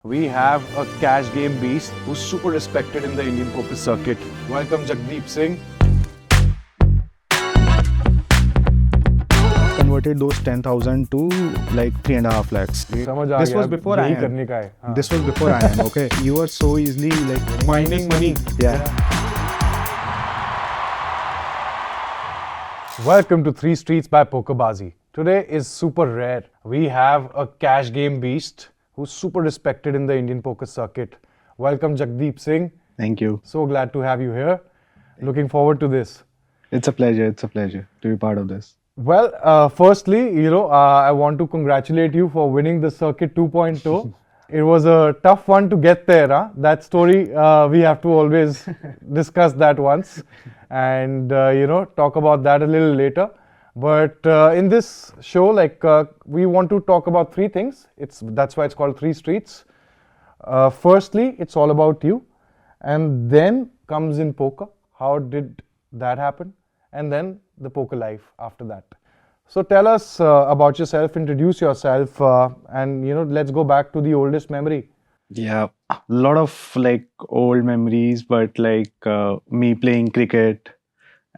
We have a cash game beast who's super respected in the Indian poker circuit. Welcome, Jagdeep Singh. Converted those 10,000 to like 3.5 lakhs. समझ आ This गया, was before यही IIM. करने का है. हाँ. This was before IIM, okay? You were so easily like Mining money. Yeah. Welcome to Three Streets by Pokerbazi. Today is super rare. We have a cash game beast who's super respected in the Indian poker circuit. Welcome, Jagdeep Singh. Thank you. So glad to have you here. Looking forward to this. It's a pleasure. It's a pleasure to be part of this. Well, firstly, I want to congratulate you for winning the Circuit 2.0. It was a tough one to get there. Huh? That story, we have to always discuss that once and, talk about that a little later. But in this show, we want to talk about three things. That's why it's called Three Streets. Firstly, it's all about you. And then comes in poker. How did that happen? And then the poker life after that. So tell us about yourself, introduce yourself, and let's go back to the oldest memory. Yeah, a lot of like old memories, but like me playing cricket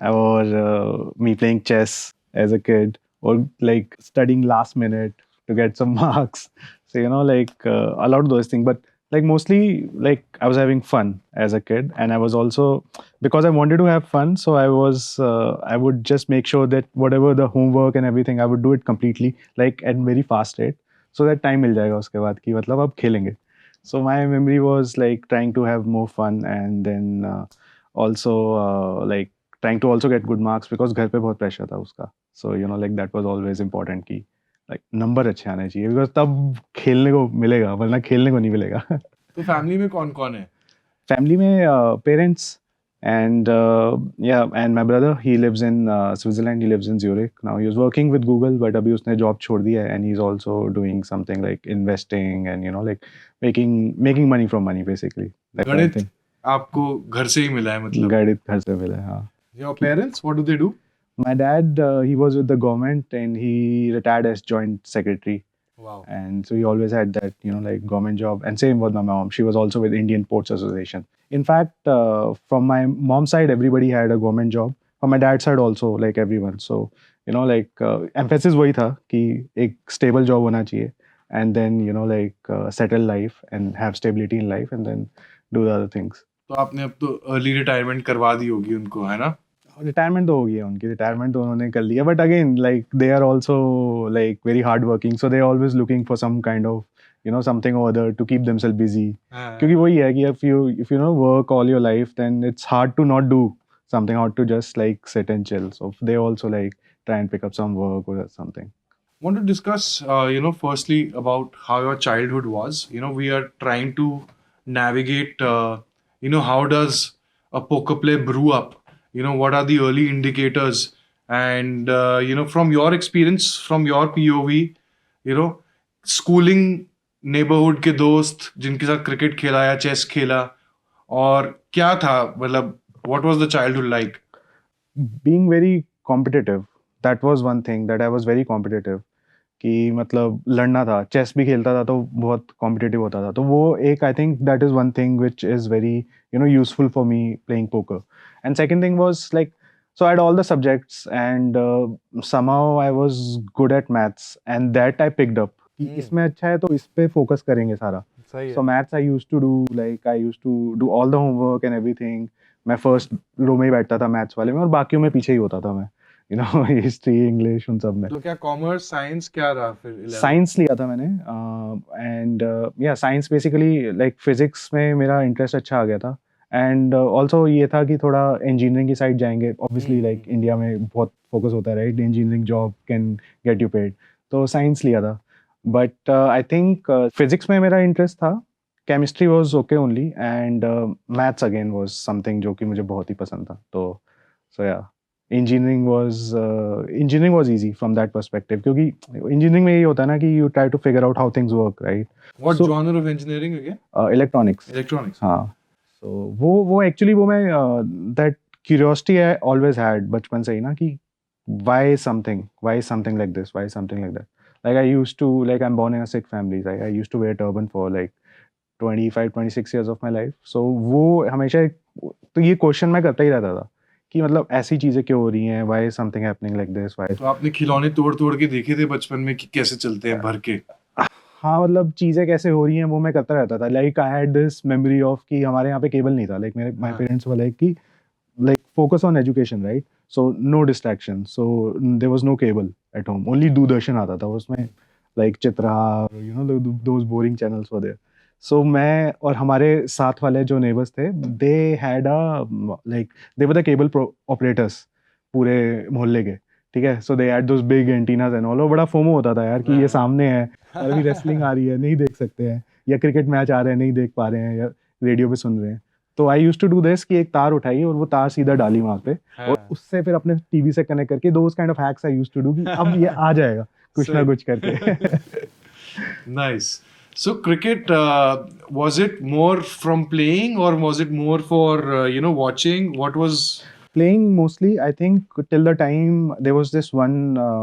or me playing chess as a kid, or like studying last minute to get some marks. So a lot of those things, but like mostly like I was having fun as a kid, and I was also, because I wanted to have fun, so I would just make sure that whatever the homework and everything, I would do it completely like at very fast rate, so that time मिल जाएगा उसके बाद कि मतलब अब खेलेंगे. So my memory was like trying to have more fun, and then also like trying to also get good marks because घर पे बहुत pressure था उसका. So like that was always important कि like number अच्छे आने चाहिए because तब खेलने को मिलेगा, वरना खेलने को नहीं मिलेगा. तो फैमिली में कौन कौन है? Family में parents and and my brother, he lives in Switzerland. He lives in Zurich now. He was working with Google, but अभी उसने job छोड़ दिया है, and he's also doing something like investing and like making money from money basically. That kind of गणित thing. आपको घर से ही मिला है मतलब. गणित घर से मिला है, हाँ. Your parents, what do they do? My dad, he was with the government and he retired as joint secretary. Wow. And so he always had that, like government job. And same with my mom. She was also with Indian Ports Association. In fact, from my mom's side, everybody had a government job. From my dad's side also, like everyone. So, emphasis वही था कि एक stable job होना चाहिए. And then, settle life and have stability in life and then do the other things. तो आपने अब तो अर्ली रिटायरमेंट करवा दी होगी उनको, है ना? रिटायरमेंट तो हो गई है उनकी, रिटायरमेंट तो उन्होंने कर लिया, but again like they are also like very hard working, so they are always looking for some kind of something और other to keep themself busy. क्योंकि वही है कि if you know work all your life, then it's hard to not do something, hard to just like sit and chill. So they also like try and pick up some work or something. Want to discuss, firstly about how your childhood was. We are trying to navigate, how does a poker play brew up? What are the early indicators? And, from your experience, from your POV, schooling, neighborhood के दोस्त जिनके साथ cricket खेला या chess खेला, और क्या था मतलब what was the childhood like? Being very competitive, that was one thing that I was very competitive. कि मतलब लड़ना था, चेस भी खेलता था तो बहुत कॉम्पिटिटिव होता था, तो वो एक I think that is one thing which is very useful for me playing poker. And second thing was like, so I had all the subjects and somehow I was good at maths and that I picked up. इसमें अच्छा है तो इस पे focus करेंगे सारा. So maths I used to do all the homework and everything. मैं first row में ही बैठता था मैथ्स वाले में और बाकियों में पीछे ही होता था मैं. हिस्ट्री इंग्लिश उन सब में. तो क्या कॉमर्स साइंस क्या रहा फिर? साइंस लिया था मैंने एंड या साइंस बेसिकली लाइक फिजिक्स में मेरा इंटरेस्ट अच्छा आ गया था. एंड ऑल्सो ये था कि थोड़ा इंजीनियरिंग की साइड जाएंगे, ऑब्वियसली लाइक इंडिया में बहुत फोकस होता है right, engineering job can get you paid, तो साइंस लिया था. बट आई थिंक फिजिक्स में मेरा इंटरेस्ट था, chemistry was okay only, and maths again was something जो कि मुझे बहुत ही पसंद था. तो सो या engineering was easy from that perspective, क्योंकि engineering में ये होता है ना कि you try to figure out how things work, right? What genre of engineering again? Electronics. हाँ. So वो actually वो मैं that curiosity I always had बचपन से ही ना कि why something like this, why something like that. Like I used to, like I'm born in a Sikh family, right? I used to wear turban for like 25-26 years of my life. So वो हमेशा तो ये question मैं करता ही रहता था कि मतलब ऐसी चीजें क्यों हो रही हैं, why is something happening like this, why. तो आपने खिलौने तोड़ तोड़ के देखे थे बचपन में कि कैसे चलते हैं भर के? हाँ मतलब चीजें कैसे हो रही हैं वो मैं करता रहता था. Like I had this memory of कि हमारे यहाँ पे केबल नहीं था. लाइक मेरे माय पेरेंट्स वर लाइक कि like focus on education, right? So no distraction. So there was no cable at home. Only Doordarshan आता था उसमें, like Chitrahaar, those boring channels were there. So मैं और हमारे साथ वाले जो neighbors थे, they had they were the cable operators पूरे मोहल्ले के. ठीक है, so they had those big antennas and all. और बड़ा फोमो होता था यार कि ये सामने है और अभी रेसलिंग आ रही है, नहीं देख सकते हैं, या क्रिकेट मैच आ रहे हैं, नहीं देख पा रहे हैं, या रेडियो पे सुन रहे हैं. तो आई यूज टू डू दिस कि एक तार उठाई और वो तार सीधा डाली वहां पे, और उससे फिर अपने टीवी से कनेक्ट करके those kind of hacks I used to do कि अब ये आ जाएगा कुछ ना कुछ करके. Nice. So cricket, was it more from playing or was it more for watching? What was? Playing mostly, I think till the time there was this one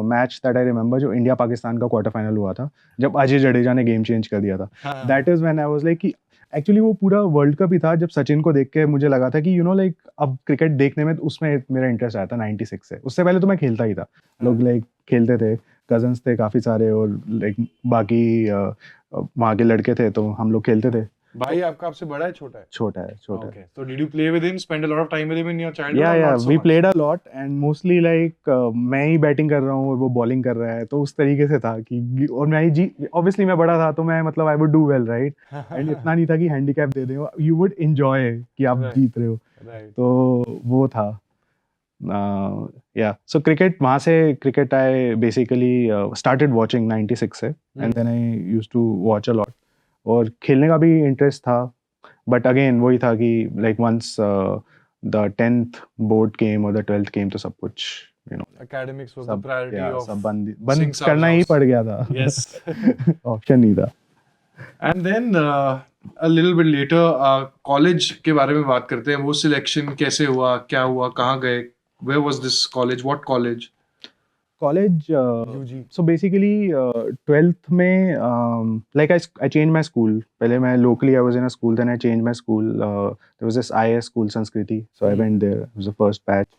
match that I remember जो India Pakistan का quarter final हुआ था, जब अजय जडेजा ने game change कर दिया था. That is when I was like कि एक्चुअली वो पूरा वर्ल्ड कप ही था जब सचिन को देख के मुझे लगा था कि लाइक अब क्रिकेट देखने में उसमें मेरा इंटरेस्ट आया था 96 से. उससे पहले तो मैं खेलता ही था. लोग लाइक खेलते थे, कजन्स थे काफी सारे, और लाइक बाकी वहाँ के लड़के थे, तो हम लोग खेलते थे. भाई आपका आपसे बड़ा है छोटा है? छोटा है. Okay. So did you play with him? Spend a lot of time with him in your childhood? Yeah, or yeah, not so we much? played a lot and mostly like मैं ही बैटिंग कर रहा हूँ और वो bowling कर रहा है, तो उस तरीके से था कि, और मैं ही obviously मैं बड़ा था तो मैं मतलब I would do well, right? And इतना नहीं था कि handicap दे दें, you would enjoy कि आप Right. जीत रहे हो. Right. तो वो था. Yeah, so cricket, वहाँ से cricket I basically started watching 96 से, and then I used to watch a lot. और खेलने का भी इंटरेस्ट था, बट अगेन वही था कि like once the 10th board came और द 12th केम, तो सब कुछ Academics was the priority of सब बंद Singh Saab's करना ही house. पड़ गया था. Yes. ऑप्शन नहीं था. And then a little bit later, college के बारे में बात करते हैं. वो selection कैसे हुआ, क्या हुआ, कहाँ गए? Where was this college? What college? College, UG. so basically 12th में like I changed my school. पहले मैं locally I was in a school, then I changed my school. There was this IS school Sanskriti, so I went there. It was the first batch.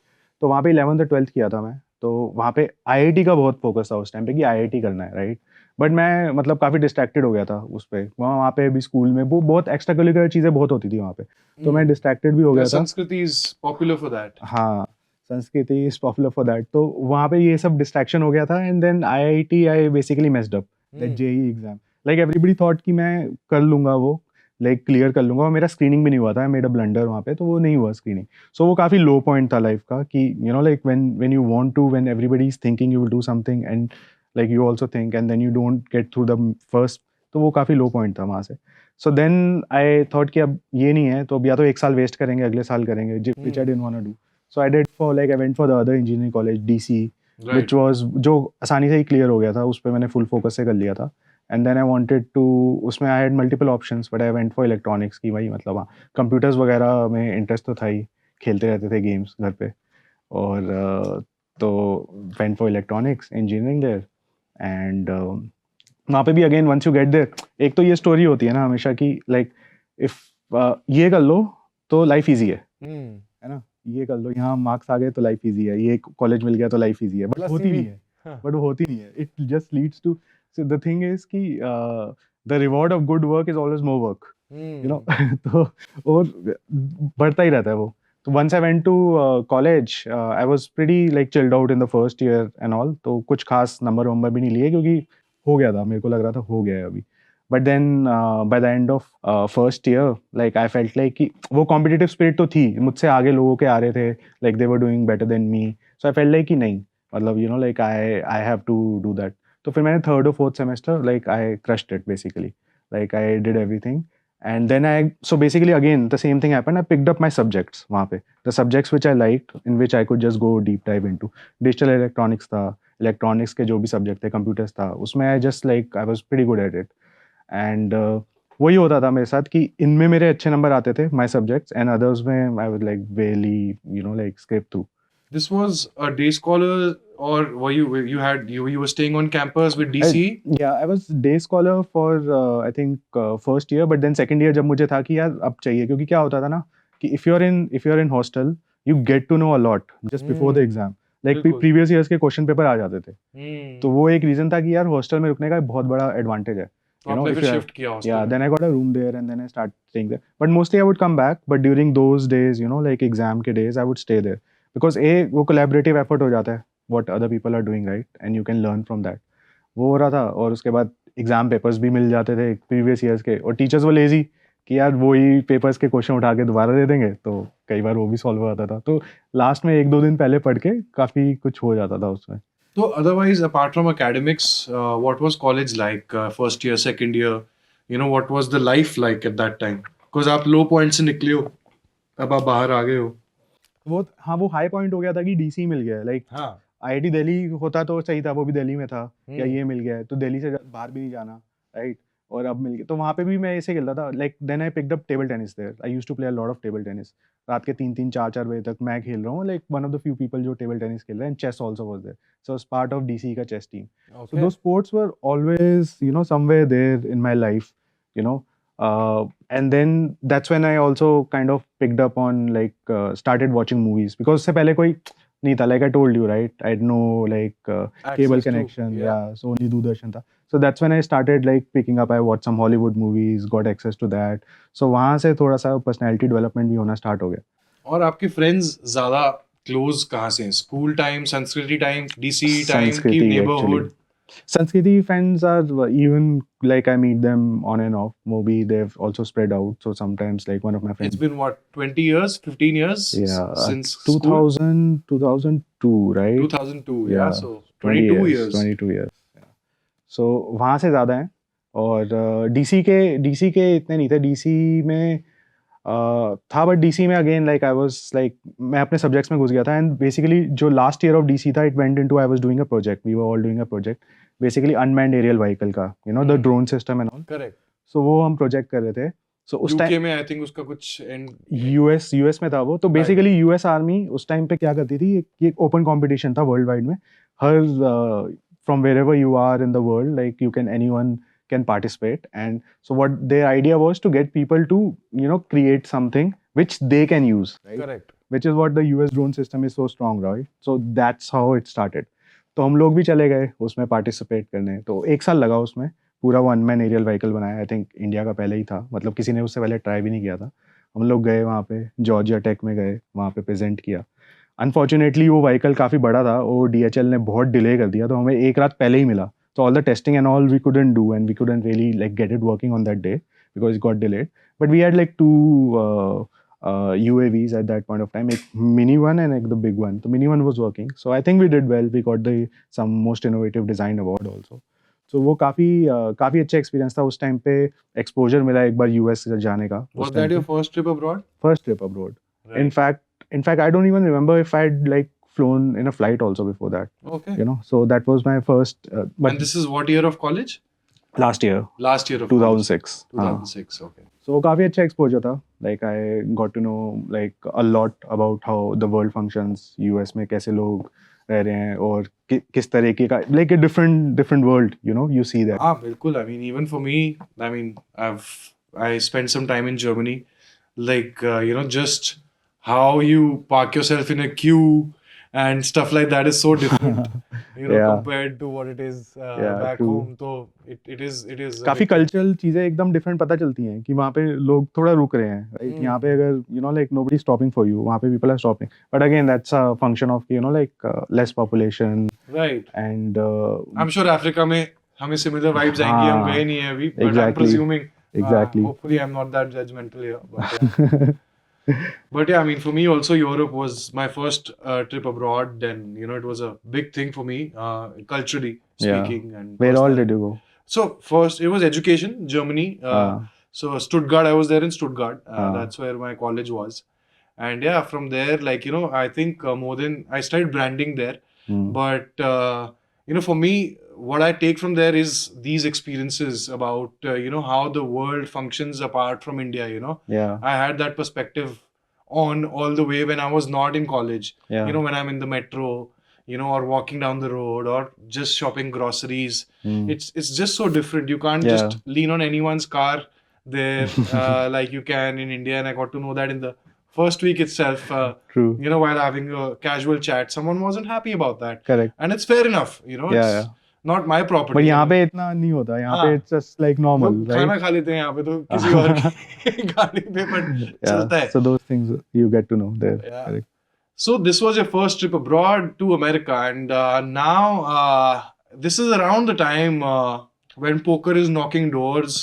तो वहाँ पे 11th और 12th किया था मैं. तो वहाँ पे IIT का बहुत फोकस था उस टाइम पे कि IIT करना है, राइट. बट मैं मतलब काफ़ी डिस्ट्रैक्टेड हो गया था उस पर. वहाँ पे भी स्कूल में वो बहुत एक्स्ट्रा करिकुलर चीज़ें बहुत होती थी वहाँ पे, तो मैं डिस्ट्रैक्टेड भी हो गया था. Sanskriti is popular for that. हाँ, संस्कृति इज पॉपुलर फॉर दैट. तो वहाँ पे ये सब डिस्ट्रैक्शन हो गया था. And then IIT I basically messed up that JEE exam. Like everybody thought कि मैं कर लूँगा वो, लाइक क्लियर कर लूँगा. और मेरा स्क्रीनिंग भी नहीं हुआ था, आई मेड अ ब्लंडर वहाँ पे, तो वो नहीं हुआ स्क्रीनिंग. सो वो काफ़ी लो पॉइंट था लाइफ का कि like when you want to, when everybody is thinking you will do something and like you also think and then you don't get through the first. तो वो काफ़ी लो पॉइंट था वहाँ से. सो देन आई थॉट कि अब ये नहीं है तो अब या तो एक साल वेस्ट करेंगे, अगले साल करेंगे, which I didn't want to do. So I went for the other engineering college, DC, Right. which was जो आसानी से ही क्लियर हो गया था. उस पर मैंने फुल फोकस से कर लिया था. And then I wanted to, उसमें I had multiple options, but I went for electronics की. भाई मतलब हाँ, कंप्यूटर्स वगैरह में इंटरेस्ट तो था ही, खेलते रहते थे गेम्स घर पे. और तो went for electronics engineering there. And वहाँ पे भी again once you get there, एक तो ये स्टोरी होती है ना हमेशा कि लाइक इफ ये कर लो तो लाइफ ईजी है ना. ये कर लो, यहाँ मार्क्स आ गए तो लाइफ इजी है, ये कॉलेज मिल गया तो लाइफ इजी है. बट होती नहीं है. बट वो होती नहीं है. It just leads to, so the thing is कि the reward of good work is always more work, तो और बढ़ता ही रहता है वो. तो once I went to college, I was pretty like chilled out in the first year and all. तो कुछ खास नंबर भी नहीं लिए क्योंकि हो गया था, मेरे को लग रहा था हो गया है अभी. But then by the end of first year, like I felt like कि वो competitive spirit तो थी, मुझसे आगे लोगों के आ रहे थे, like they were doing better than me. So I felt like कि नहीं, मतलब like I have to do that. तो फिर मैंने third or fourth semester like I crushed it basically, like I did everything. And then so basically again the same thing happened. I picked up my subjects वहाँ पे, the subjects which I liked, in which I could just go deep dive into. Digital electronics था, electronics के जो भी subject थे, computers था, उसमें I just like I was pretty good at it. And वही होता था मेरे साथ कि इनमें मेरे अच्छे नंबर आते थे, माय सब्जेक्ट्स, एंड अदर्स में I was like barely like scrape through. This was a day scholar, or you were staying on campus with DC? Yeah, I was day scholar for I think first year, but then second year जब मुझे था कि यार अब चाहिए, क्योंकि क्या होता था ना कि if you're in hostel, you get to know a lot just before the exam. Like बिल्कुल। previous years के क्वेश्चन पेपर आ जाते थे, तो तो वो एक रीजन था कि यार हॉस्टल में रुकने का एक बहुत बड़ा एडवांटेज है. You know, आपने if फिर you have, शिफ्ट किया yeah, हॉस्टल में? then I got a room there and then I started staying there. But mostly I would come back, but during those days, like exam के days, I would stay there because वो collaborative effort हो जाता है, what other people are doing, right? And you can learn from that. वो हो रहा था, और उसके बाद एग्जाम पेपर्स भी मिल जाते थे प्रीवियस ईयर्स के, और टीचर्स वो लेजी कि यार वही पेपर्स के क्वेश्चन उठा के दोबारा दे देंगे, तो कई बार वो भी सॉल्व हो जाता था, तो लास्ट में एक दो दिन पहले पढ़ के काफ़ी कुछ हो जाता था उसमें. So otherwise, apart from academics, what was college like? First year, second year, what was the life like at that time? Because आप low point से निकले हो, अब आप बाहर आ गए हो. वो हाई पॉइंट हो गया था कि डीसी मिल गया, लाइक हाँ. आईआईटी दिल्ली होता तो सही था, वो भी दिल्ली में था, या हम्म. ये मिल गया है तो दिल्ली से बाहर भी नहीं जाना, राइट. और अब मिल गया तो वहाँ पे भी मैं ऐसे खेलता था, like then I picked up table tennis there. I used to play a lot of table tennis. रात के 3-3 4-4 बजे तक मैं खेल रहा हूँ, like one of the few people जो टेबल टेनिस खेल रहे हैं. And chess also was there, so was part of DC का chess team. So those sports were always, somewhere there in my life, you know. And then that's when I also kind of picked up on like started watching movies, because उससे पहले कोई नहीं था. Like I told you, right? I had no like cable Access to, connection. yeah. Yeah, so only Doordarshan था. So that's when I started like picking up. I watched some Hollywood movies, got access to that. So वहाँ से थोड़ा सा personality development भी होना start हो गया. और आपके फ्रेंड्स ज्यादा क्लोज कहाँ से हैं? स्कूल टाइम, संस्कृति टाइम, डीसी टाइम की Sanskriti, neighbourhood? actually. Sanskriti friends are even like I meet them on and off. Maybe they've also spread out. So sometimes like one of my friends. It's been what, 20 years, 15 years Yeah, since school? 2002, right? 2002, yeah. Yeah, So 20 22 years, years. 22 years. Yeah. So वहाँ से ज़्यादा हैं. और DC के इतने नहीं थे. DC में था, बट डीसी में again like I was like मैं अपने सब्जेक्ट्स में घुस गया था. एंड बेसिकली जो लास्ट ईयर ऑफ डीसी था, it went into I was doing a project. We were all doing a project, basically unmanned aerial vehicle का, the drone system and all. Correct. So वो हम project कर रहे थे. सो उस UK time में I think उसका कुछ एंड यूएस में था वो. तो बेसिकली यूएस आर्मी उस टाइम पे क्या करती थी, एक ओपन कंपटीशन था वर्ल्ड वाइड में. हर from wherever you are in the world, like you can anyone can participate. And so what their idea was to get people to create something which they can use, right? Correct. Which is what the US drone system is so strong, right? So that's how it started. तो हम लोग भी चले गए उसमें participate करने. तो एक साल लगा उसमें. पूरा वन मैन एरियल व्हीकल बनाया. आई थिंक इंडिया का पहले ही था, मतलब किसी ने उससे पहले ट्राई भी नहीं किया था. हम लोग गए वहाँ पे, जॉर्जिया टेक में गए, वहाँ पे प्रेजेंट किया. अनफॉर्चुनेटली वो व्हीकल काफ़ी बड़ा था, वो डीएचएल ने बहुत डिले कर दिया, तो हमें एक रात पहले ही मिला. So all the testing and all we couldn't do, and we couldn't really like get it working on that day because it got delayed. But we had like two UAVs at that point of time, a mini one and like the big one. The mini one was working, so I think we did well. We got the some most innovative design award also. So वो काफ़ी अच्छा experience था. उस time पे exposure मिला एक बार US जाने का. Was that your first trip abroad? First trip abroad. Right. In fact, I don't even remember if I'd like flown in a flight also before that. Okay. So that was my first. But And this is what year of college? last year, Last year of 2006. college. 2006, okay. So काफी अच्छा exposure था. Like I got to know like a lot about how the world functions. US में कैसे लोग रह रहे हैं और किस तरीके का, like a different world. You see that. Ah, बिल्कुल. I mean, even for me, I mean, I spent some time in Germany. Like, just how you park yourself in a queue and stuff like that is so different, Yeah. compared to what it is back true. home. So it is a काफी bit- cultural चीजें एकदम different पता चलती हैं कि वहाँ पे लोग थोड़ा रुक रहे हैं, राइट. यहाँ पे अगर like nobody is stopping for you, वहाँ पे people are stopping. But again that's a function of like less population. Right. And I'm sure Africa में हमें similar vibes आएंगी. हम हाँ, गए नहीं हैं अभी, but I'm exactly. presuming. Exactly. Hopefully, I'm not that judgmental here. But, yeah. But yeah, I mean, for me also, Europe was my first trip abroad. Then it was a big thing for me, culturally speaking. And where all personally. did you go? So first, it was education, Germany. So Stuttgart, I was there in Stuttgart. That's where my college was. And yeah, from there, like, I think more than I started branding there. But, for me, what I take from there is these experiences about, how the world functions apart from India, Yeah. I had that perspective on all the way when I was not in college. Yeah. You know, when I'm in the metro, you know, or walking down the road, or just shopping groceries. It's just so different. You can't Yeah. just lean on anyone's car there like you can in India. And I got to know that in the first week itself. True. You know, while having a casual chat, someone wasn't happy about that. Correct. And it's fair enough. You know, Yeah, it's not my property. But यहाँ पे इतना नहीं होता. यहाँ पे it's just like normal, लोग right? खाना खा लेते हैं यहाँ पे तो किसी और की गाड़ी पे, but चलता है. So those things you get to know there. Yeah. Correct. So this was your first trip abroad to America, and now this is around the time when poker is knocking doors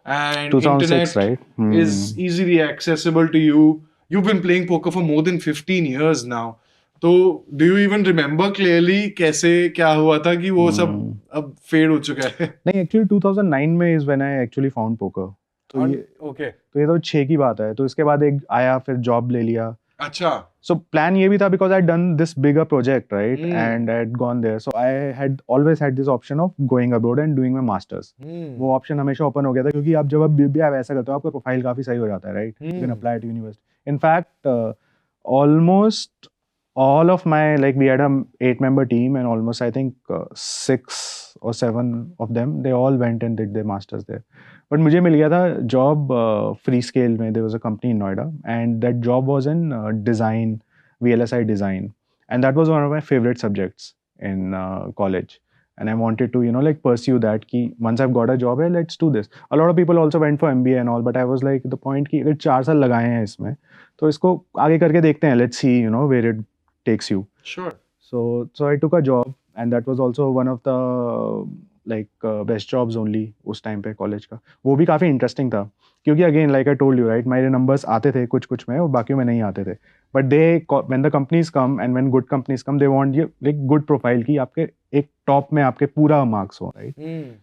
and 2006, internet right? is easily accessible to you. You've been playing poker for more than 15 years now. तो do you even remember clearly कैसे क्या हुआ था कि वो सब अब fade हो चुका है? नहीं, actually 2009 में is when I actually found poker. तो ये okay. तो ये तो 6 की बात है. तो इसके बाद एक आया, फिर जॉब ले लिया. अच्छा. So plan ये भी था because I had done this bigger project, right? And I had gone there. So I had always had this option of going abroad and doing my masters. वो option हमेशा open हो गया था क्योंकि आप जब BBA वैसा करते हो आपका प्रोफाइल काफी सही हो जाता है, right? You can apply to university. In fact, almost all of my, like, we had a 8-member team, and almost I think 6 or 7 of them, they all went and did their masters there. But मुझे मिल गया था job free scale में. There was a company in Noida, and that job was in design, VLSI design, and that was one of my favorite subjects in college. And I wanted to, you know, like, pursue that. Ki once I've got a job, hey, let's do this. A lot of people also went for MBA and all, but I was like, the point कि अगर 4 साल लगाए हैं इसमें, तो इसको आगे करके देखते हैं. Let's see, you know, where it takes you. Sure. So I took a job, and that was also one of the best jobs only उस time पे college का. वो भी काफी interesting था क्योंकि again, like I told you, right, मेरे numbers आते थे कुछ में और बाकियों में नहीं आते थे. But when the companies come, and when good companies come, they want you like good profile कि आपके एक top में आपके पूरा marks हो, right?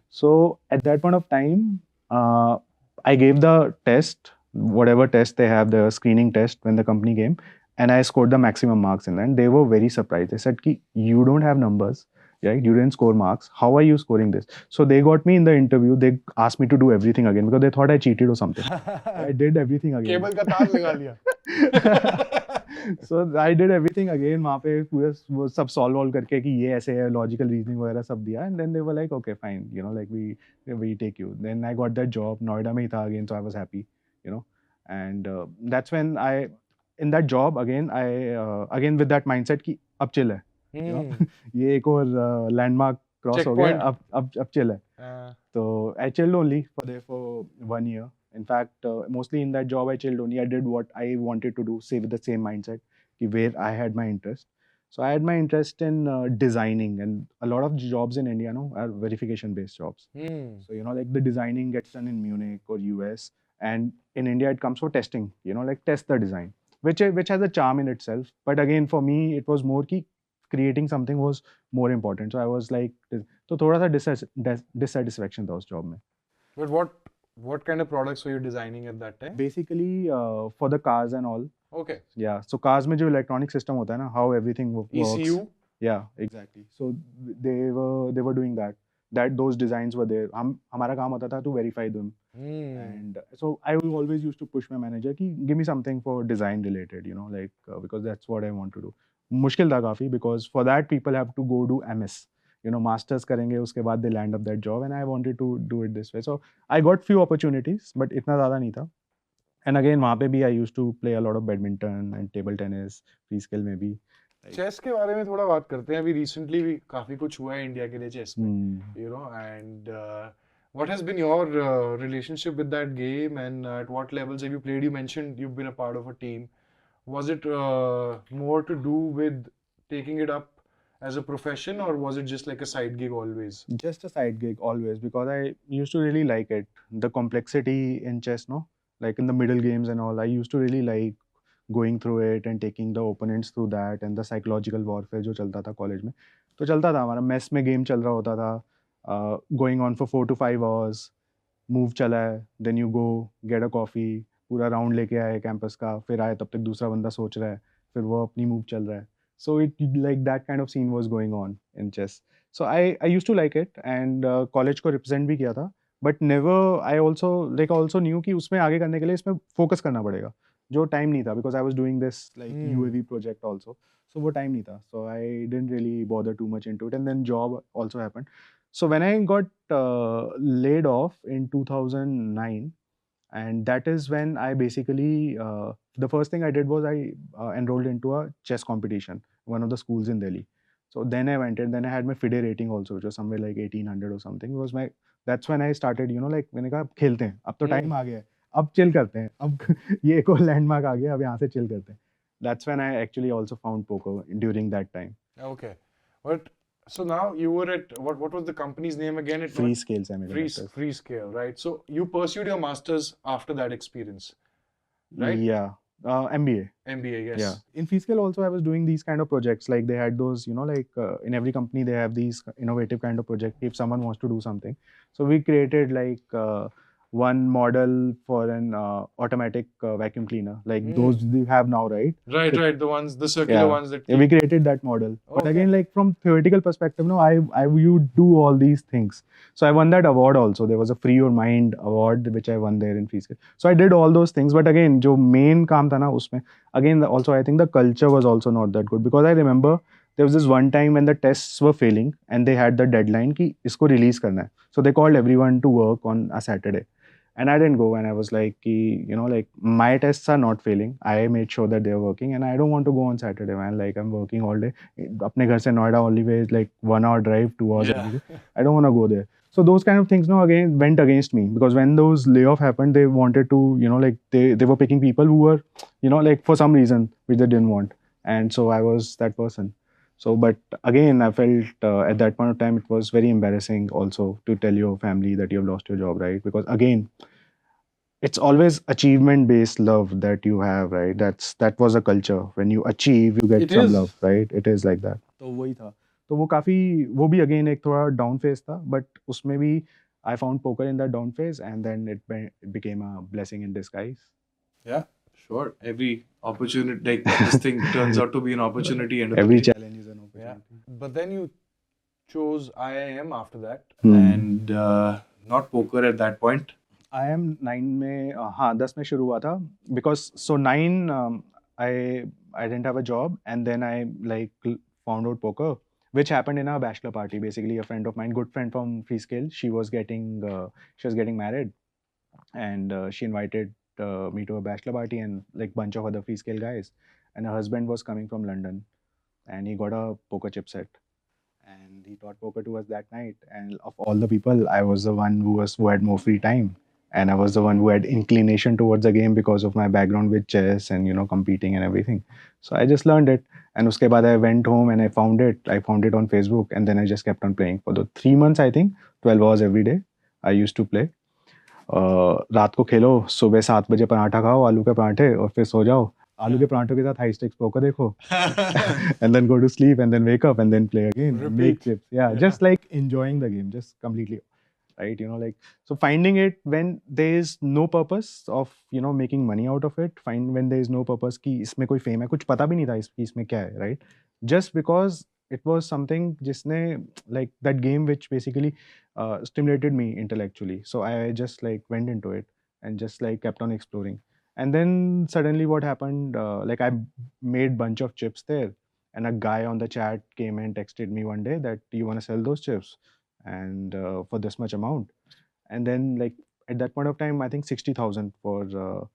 So at that point of time, I gave the test, whatever test they have, the screening test when the company came, and I scored the maximum marks in that. And they were very surprised. They said, "Ki you don't have numbers, right? You didn't score marks. How are you scoring this?" So they got me in the interview. They asked me to do everything again because they thought I cheated or something. I did everything again. Cable का तार लगा लिया. So I did everything again. वहाँ पे पूरा वो सब solve करके कि ये ऐसे है, logical reasoning वगैरह सब दिया. And then they were like, okay, fine, you know, like we take you. Then I got that job. Noida में ही था again, so I was happy, you know. And that's when in that job again, I again with that mindset कि अब chill है, you know, ये एक और landmark cross हो गया, अब chill है. So I chilled only for 1 year. In fact, mostly in that job I chilled only. I did what I wanted to do, say with the same mindset, where I had my interest. So I had my interest in designing, and a lot of jobs in India, no, are verification-based jobs. So, you know, like the designing gets done in Munich or US, and in India it comes for testing. You know, like test the design, which has a charm in itself. But again, for me, it was more ki creating something was more important. So I was like, तो थोड़ा सा dissatisfaction था उस job में. But what kind of products were you designing at that time? Basically, for the cars and all. Okay. Yeah. So cars में जो electronic system होता है ना, how everything works. ECU. Yeah, exactly. So they were doing that. Those designs were there. हमारा काम होता था to verify them. And so I always used to push my manager कि give me something for design related, you know, like because that's what I want to do. मुश्किल था काफी because for that people have to go do MS. You know, masters करेंगे उसके बाद they land up that job, and I wanted to do it this way. So I got few opportunities, but इतना ज़्यादा नहीं था. And again, वहाँ पे भी I used to play a lot of badminton and table tennis, freescale में भी. Chess के बारे में थोड़ा बात करते हैं. अभी recently भी काफी कुछ हुआ है इंडिया के लिए चेस में, you know, and what has been your relationship with that game, and at what levels have you played? You mentioned you've been a part of a team. Was it more to do with taking it up as a profession, or was it just like a side gig always? Just a side gig always, because I used to really like it. The complexity in chess, no? Like in the middle games and all, I used to really like going through it and taking the opponents through that, and the psychological warfare जो चलता था college में. तो चलता था हमारा mess में game चल रहा होता था, going on for 4 to 5 hours. Move चला है, then you go get a coffee, पूरा राउंड लेके आए कैंपस का, फिर आए तब तक दूसरा बंदा सोच रहा है, फिर वो अपनी मूव चल रहा है. So it like that kind of scene was going on in chess. So I used to like it, and college को represent भी किया था, but never I also knew कि उसमें आगे करने के लिए इसमें focus करना पड़ेगा. जो time नहीं था because I was doing this like UAV project also. So वो time नहीं था. So I didn't really bother too much into it. And then job also happened. So when I got laid off in 2009, and that is when I basically the first thing I did was I enrolled into a chess competition, one of the schools in Delhi. So then I went and then I had my FIDE rating also, which was somewhere like 1800 or something. It was my that's when I started, like मैंने कहा अब खेलते हैं, अब तो time आ गया है, अब चिल करते हैं, अब ये एक और लैंडमार्क आ गया, अब यहाँ से चिल करते हैं. That's when I actually also found poker during that time. Okay. But so now you were at what was the company's name again? Free Scale Semiconductors. Free Scale, right? So you pursued your masters after that experience, right? Yeah. MBA. MBA, yes. Yeah. In Freescale also I was doing these kind of projects. Like they had those, like in every company they have these innovative kind of project if someone wants to do something. So we created like one model for an automatic vacuum cleaner, like those you have now, right? Right, So- right. The circular ones that. Yeah, we created that model. But Okay. again, like from theoretical perspective, no, I you do all these things. So I won that award also. There was a Free Your Mind award which I won there in Freescale. So I did all those things. But again, जो main काम था ना उसमें, again also I think the culture was also not that good because I remember there was this one time when the tests were failing and they had the deadline कि इसको release करना है. So they called everyone to work on a Saturday. And I didn't go and I was like कि, like my tests are not failing. I made sure that they're working and I don't want to go on Saturday, man. Like I'm working all day. अपने घर से Noida only way is like 1 hour drive, 2 hours every day. I don't want to go there. So those kind of things no again went against me because when those layoff happened, they wanted to, like they were picking people who were, like for some reason which they didn't want. And so I was that person. So, but again, I felt at that point of time it was very embarrassing also to tell your family that you have lost your job, right? Because again, it's always achievement based love that you have, right? That was a culture. When you achieve, you get It some is. love, right? It is like that. तो वही था. तो वो काफी वो भी again एक थोड़ा down phase था, but उसमें भी I found poker in that down phase, and then it became a blessing in disguise. Yeah, sure. Every opportunity, like this thing turns out to be an opportunity. And Every challenge is an opportunity. But then you chose IIM after that, Hmm. and not poker at that point. IIM 9 में हाँ 10 में शुरू हुआ था because so 9 I didn't have a job and then I like found out poker which happened in a bachelor party. Basically a friend of mine, good friend from Freescale, she was getting married and she invited me to a bachelor party and like bunch of other Freescale guys, and her husband was coming from London and he got a poker chip set and he taught poker to us that night, and of all the people I was the one who had more free time and I was the one who had inclination towards the game because of my background with chess and competing and everything. So I just learned it, and uske baad I went home and I found it on Facebook, and then I just kept on playing for the 3 months. I think 12 hours every day I used to play. रात को खेलो, सुबह 7 बजे पराठा खाओ, आलू के पराठे, और फिर सो जाओ, आलू के पराठों के साथ हाई स्टेक्स पोकर देखो, and then go to sleep and then wake up and then play again. Repeat. Make chips. Yeah, just like enjoying the game, just completely, right? Like so finding it when there is no purpose of making money out of it. Find when there is no purpose कि इसमें कोई fame है, कुछ पता भी नहीं था इसमें क्या है, right? Just because it was something जिसने like that game which basically stimulated me intellectually. So I just like went into it and just like kept on exploring. And then suddenly what happened, like I made bunch of chips there, and a guy on the chat came and texted me one day that you want to sell those chips and for this much amount. And then like at that point of time I think 60,000 for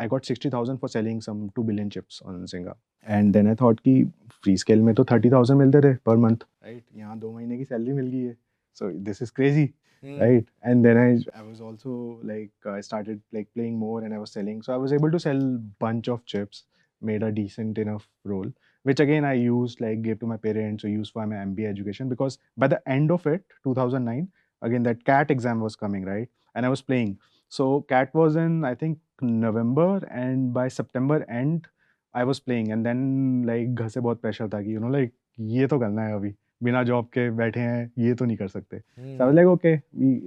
I got 60,000 for selling some 2 billion chips on Zynga. And then I thought कि free scale में तो 30,000 मिलते थे per month, right? यहाँ 2 महीने की salary मिल गई है, so this is crazy. Right? And then I was also like I started like playing more and I was selling, so I was able to sell bunch of chips, made a decent enough roll, which again I used, like gave to my parents or used for my MBA education, because by the end of it 2009 again that CAT exam was coming, right? And I was playing. So CAT was in I think November, and by September end I was playing, and then like घर से बहुत pressure था कि like ये तो करना है अभी, बिना जॉब के बैठे हैं, ये तो नहीं कर सकते. So I was like, okay,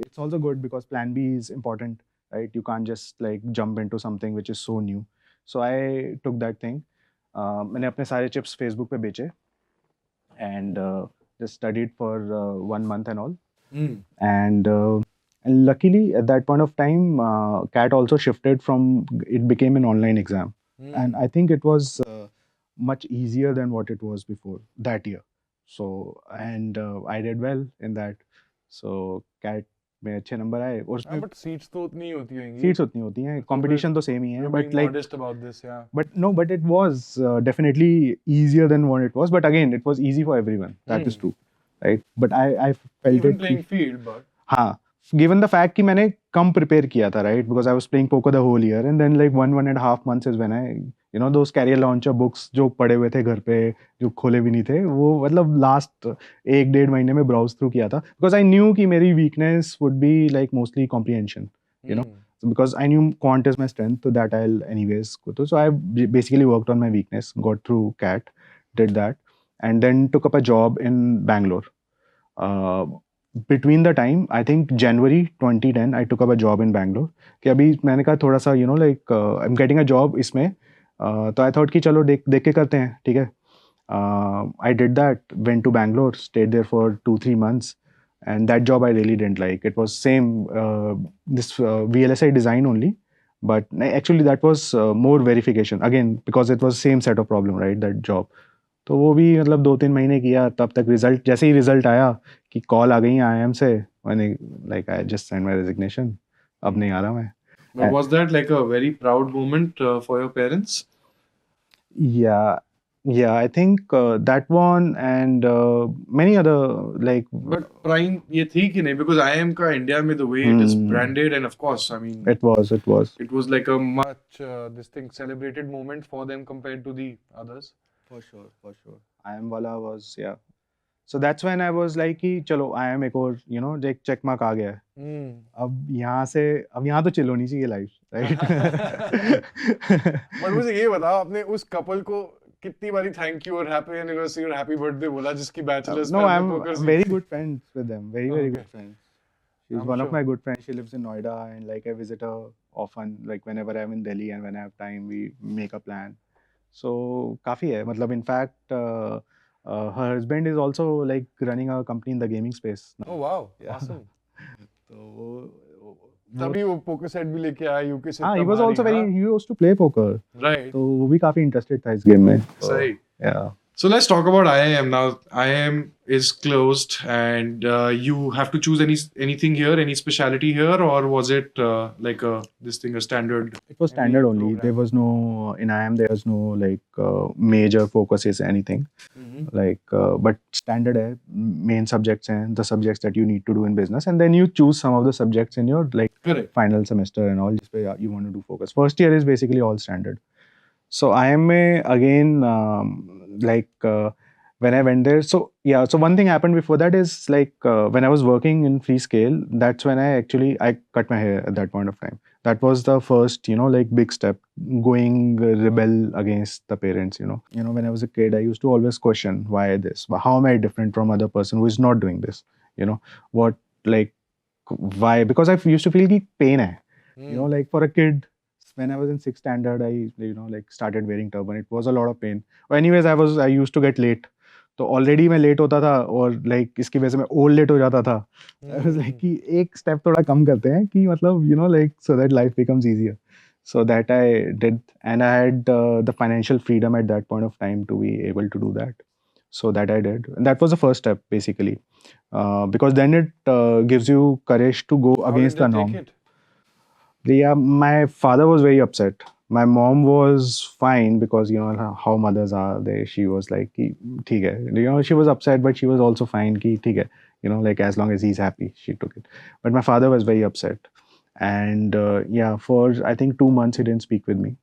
it's also good because plan B is important, right? You can't just like jump into something which is so new. So I took that thing. मैंने अपने सारे chips Facebook पे बेचे and just studied for 1 month and all. And And luckily at that point of time, CAT also shifted from, it became an online exam. And I think it was much easier than what it was before that year. So and I did well in that. So CAT में अच्छे number आए और उसमें but seats तो उतनी ही होती होंगी. Seats उतनी होती हैं, कंपटीशन तो सेम ही है, You're but being like modest about this, yeah. but no, but it was definitely easier than what it was, but again it was easy for everyone, that is true, right? But I felt Even it playing field, but हाँ, given the fact कि मैंने कम prepare किया था, right? Because I was playing poker the whole year, and then like one and a half months is when I, you know, those career launcher books जो पड़े हुए थे घर पे, जो खोले भी नहीं थे, वो मतलब last एक डेढ़ महीने में browse through किया था, because I knew कि मेरी weakness would be like mostly comprehension, you know. So because I knew quant is my strength, so that I'll anyways go to. So I basically worked on my weakness, got through CAT, did that, and then took up a job in Bangalore. Between the time, I think January 2010, I took up a job in Bangalore. कि अभी मैंने कहा थोड़ा सा, you know, like I'm getting a job इसमें, तो I thought कि चलो देख के करते हैं, ठीक है. I did that, went to Bangalore, stayed there for 2-3 months, and that job I really didn't like. It was same this VLSI design only, but actually that was more verification again, because it was same set of problem, right? That job. तो वो भी मतलब 2-3 महीने किया, तब तक result, जैसे ही result आया कि कॉल आ गई IIM से, मैंने like I just send my resignation, अब नहीं आ रहा मैं. But was that like a very proud moment for your parents? Yeah, I think that one and many other like. But prime ये थी कि नहीं, because IIM का India में the way it is branded, and of course, I mean, it was like a much this thing celebrated moment for them compared to the others. for sure. IIM वाला was, yeah. So that's when I was like कि चलो IIM एक और, you know, एक check mark आ गया है. अब यहाँ तो चिल होनी चाहिए लाइफ, राइट? But मुझे ये बताओ, आपने उस कपल को कितनी बारी थैंक यू और हैप्पी एनिवर्सरी और हैप्पी बर्थडे बोला जिसकी bachelors No, I'm very good friends with them. Very Okay. good friends. She's I'm one of sure. my good friends. She lives in Noida, and like I visit her often. Like whenever I'm in Delhi and when I have time, we make a plan. So काफी है. मतलब in fact, her husband is also like running a company in the gaming space. Oh wow, Yeah. awesome. तो वो तभी वो poker set भी लेके आया यूके से. हाँ, he तब was also हारी, very, he used to play poker. right. तो वो भी काफी interested था इस game में. सही. Yeah. So let's talk about IIM now. IIM is closed, and you have to choose anything here, any specialty here, or was it like this thing a standard? It was standard MBA only. program? There was no, in IIM there was no like major focuses anything. Like but standard है, main subjects हैं, the subjects that you need to do in business, and then you choose some of the subjects in your like Correct. final semester and all, जिस पे you want to do focus. First year is basically all standard. So IIM में again like when I went there, so yeah, so one thing happened before that is like when I was working in Freescale, that's when I cut my hair at that point of time. That was the first, you know, like big step, going rebel against the parents, you know. When I was a kid, I used to always question why this, how am I different from other person who is not doing this, you know, what, like, why? Because I used to feel कि pain है, you know, like for a kid, when I was in 6th standard, I, you know, like started wearing turban. It was a lot of pain. But anyways, I used to get late. तो already मैं late होता था और like इसकी वजह से मैं और लेट हो जाता था. आई वाज लाइक कि एक स्टेप थोड़ा कम करते हैं कि मतलब you know like so that life becomes easier. So that I did, and I had the financial freedom at that point of time to be able to do that. So that I did, and that was the first step basically, because then it gives you courage to go How against did the they norm. take it? Yeah, my father was very upset. My mom was fine because you know how mothers are. She was like, "कि ठीक है." You know, she was upset, but she was also fine. कि ठीक है. You know, like as long as he's happy, she took it. But my father was very upset, and yeah, for I think 2 months he didn't speak with me.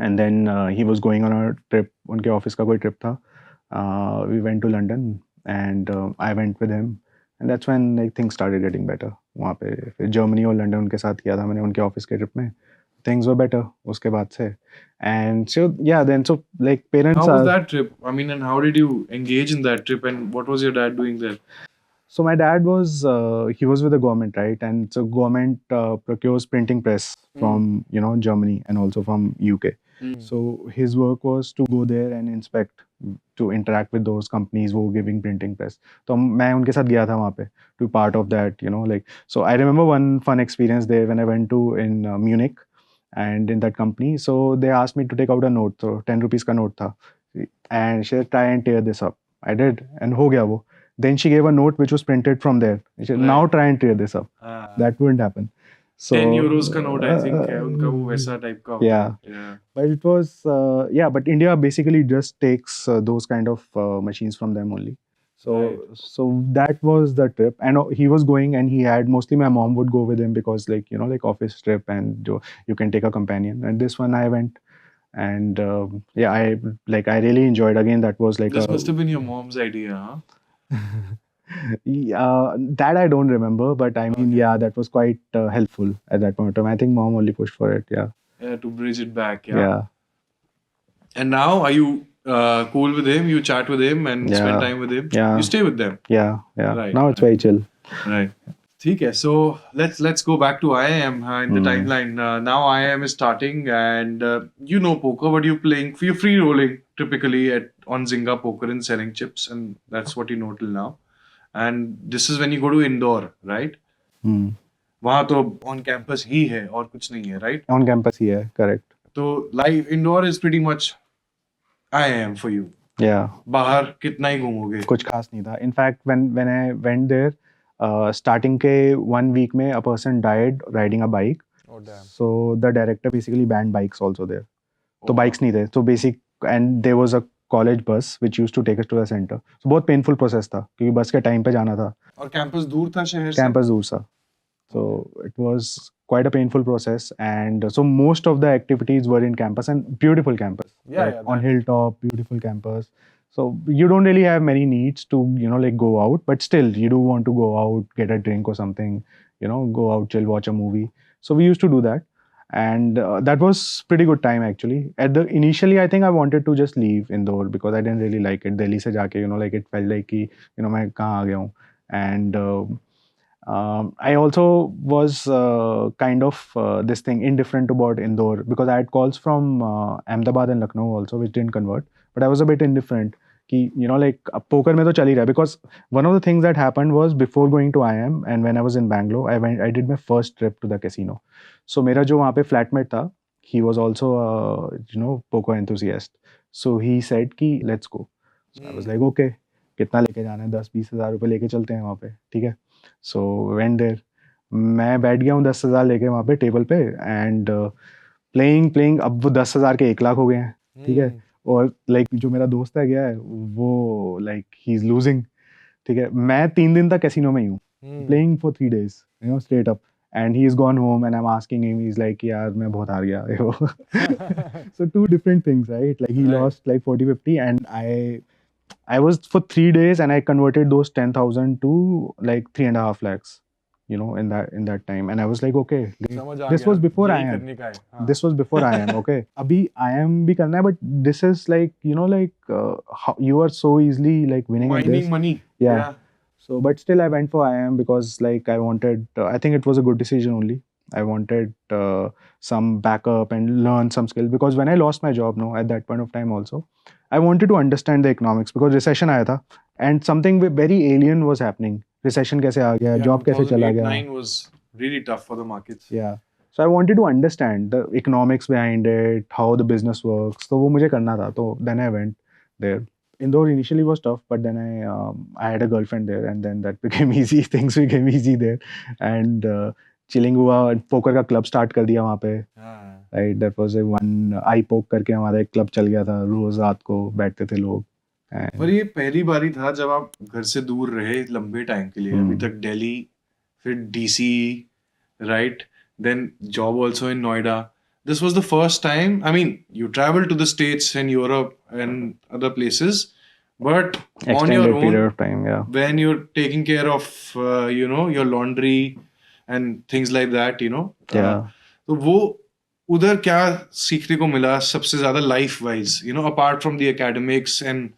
And then he was going on a trip. उनके office का कोई trip था. We went to London, and I went with him. And that's when like things started getting better. वहाँ पे फिर Germany और London उनके साथ किया था मैंने उनके ऑफिस के ट्रिप में. Things were better उसके बाद से. And so yeah, then so like parents How was are. that trip? I mean, and how did you engage in that trip? And what was your dad doing there? So my dad was he was with the government, right? And so government procures printing press from Germany and also from UK. So his work was to go there and inspect, to interact with those companies who were giving printing press. तो मैं उनके साथ गया था वहाँ पे to part of that, like. So I remember one fun experience there when I went to in Munich, and in that company, so they asked me to take out a note. So 10 rupees का note था, and she said, try and tear this up. I did, and हो गया वो. Then she gave a note which was printed from there. She said, now try and tear this up. That wouldn't happen. So 10 euros का note I think है उनका, वो वैसा type का होता yeah. है. But it was but India basically just takes those kind of machines from them only. So Right. so that was the trip, and he was going, and he had, mostly my mom would go with him because, like, like office trip, and you can take a companion. And this one I went, and I really enjoyed. Again, that was like This must have been your mom's idea, huh? That I don't remember, but I mean, Okay. that was quite helpful at that point of time. I think mom only pushed for it. Yeah. Yeah, to bridge it back, yeah. Yeah. And now, are you cool with him? You chat with him and spend Yeah. time with him? Yeah. You stay with them? Yeah. Right, Now it's right. very chill. Right. Okay, so let's go back to IIM in the timeline. Now IIM is starting, and you know poker, but you're free rolling typically on Zynga Poker and selling chips, and that's what you know till now. And this is when you go to Indore, right? Hmm. वहाँ तो on campus ही है और कुछ नहीं है, right? On campus, yeah, correct. तो life Indore is pretty much IIM for you. Yeah. बाहर कितना ही घूमोगे? कुछ खास नहीं था. In fact, when I went there, starting के 1 week में a person died riding a bike. Oh damn. So the director basically banned bikes also there. तो Oh. bikes नहीं थे. So basic, and there was a college bus which used to take us to the center. So बहुत painful process था क्योंकि बस के time पे जाना था. और कैंपस दूर था शहर से? Campus दूर था. So it was quite a painful process, and so most of the activities were in campus, and beautiful campus. Yeah, like yeah, on hilltop, beautiful campus. So you don't really have many needs to like go out, but still you do want to go out, get a drink or something, go out, chill, watch a movie. So we used to do that, and that was pretty good time actually. Initially I think I wanted to just leave Indore because I didn't really like it. Delhi se jaake, like it felt like कि मैं कहाँ आ गया हूँ. And I also was kind of this thing indifferent about Indore because I had calls from Ahmedabad and Lucknow also, which didn't convert. But I was a bit indifferent. कि like poker में तो चल ही रहा है, because one of the things that happened was before going to IIM and when I was in Bangalore, I did my first trip to the casino. So मेरा जो वहाँ पे flatmate था, he was also a poker enthusiast. So he said कि let's go. So I was like okay, कितना लेके जाना है, 10-20 हज़ार रुपये लेके चलते हैं वहाँ पे, ठीक है. सो वेंट देयर, मैं बैठ गया हूँ 10,000 लेके वहाँ पे टेबल पे, एंड प्लेइंग. अब वो 10,000 के 1 लाख हो गए हैं, ठीक है. और लाइक जो मेरा दोस्त है गया है वो लाइक ही इज लूजिंग, ठीक है. मैं 3 दिन तक कैसीनो में ही हूँ, playing for 3 days straight up, and he's gone home and I'm asking him, he's like यार मैं बहुत हार गया. So 2 different things, right? Like he lost like 40-50, and I was for 3 days and I converted those 10,000 to like 3.5 lakhs, in that time. And I was like, okay, this was before I am. This was before I am, okay. Abhi I am bhi karna hai, but this is like, how you are so easily like winning at this. money. Yeah. So, but still I went for IIM because like I wanted, I think it was a good decision only. I wanted some backup and learn some skills, because when I lost my job, at that point of time also, I wanted to understand the economics because recession आया था and something very alien was happening. Recession कैसे आ गया, job कैसे चला गया. 2008-9 was really tough for the markets. Yeah. So I wanted to understand the economics behind it, how the business works. तो वो मुझे करना था. तो then I went there. Indore initially was tough, but then I had a girlfriend there, and then that became easy. Things became easy there, and chilling हुआ. Poker का club start कर दिया वहाँ पे, राइट. दैट वाज वन आई पोक करके हमारा एक क्लब चल गया था, रोज रात को बैठते थे लोग. पर ये पहली बारी था जब आप घर से दूर रहे लंबे टाइम के लिए. अभी तक दिल्ली, फिर DC, right, then job also in Noida. This was the first time. I mean, you traveled to the States and Europe and other places, but extended on your own period of time, yeah. When you're taking care of your laundry and things like that, Yeah. तो वो उधर क्या सीखने को मिला सबसे ज्यादा life wise, apart from the academics and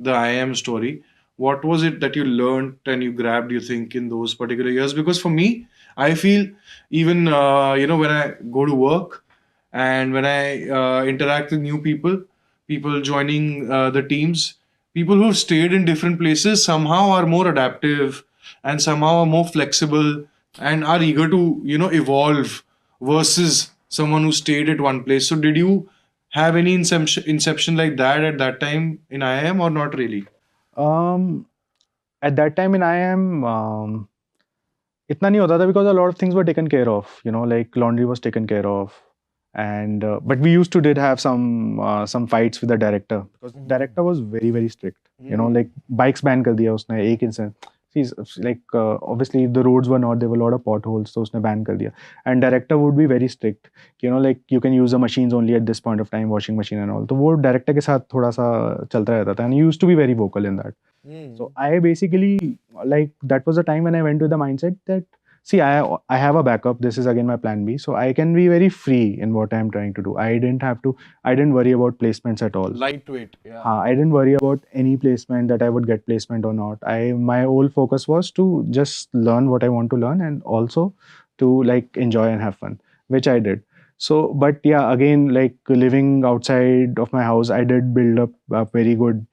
the IIM story, what was it that you learned and you grabbed, you think, in those particular years? Because for me, I feel even when I go to work and when I interact with new people, people joining the teams, people who've stayed in different places somehow are more adaptive and somehow are more flexible and are eager to evolve versus someone who stayed at one place. So did you have any inception like that at that time in IIM or not really? Um, at that time in IIM, इतना नहीं होता था because a lot of things were taken care of. Like laundry was taken care of, and but we used to did have some fights with the director because director was very very strict. Like bikes ban कर दिया उसने एक instant. He's like obviously the roads were not, there were a lot of potholes, so उसने ban कर दिया. And director would be very strict. Like you can use the machines only at this point of time, washing machine and all. तो वो director के साथ थोड़ा सा चलता रहता था, and he used to be very vocal in that. So I basically, like, that was the time when I went with the mindset that, see, I have a backup. This is again my plan B. So I can be very free in what I'm trying to do. I didn't worry about placements at all. Lightweight, yeah. I didn't worry about any placement, that I would get placement or not. My whole focus was to just learn what I want to learn and also to like enjoy and have fun, which I did. So, but yeah, again, like living outside of my house, I did build up a very good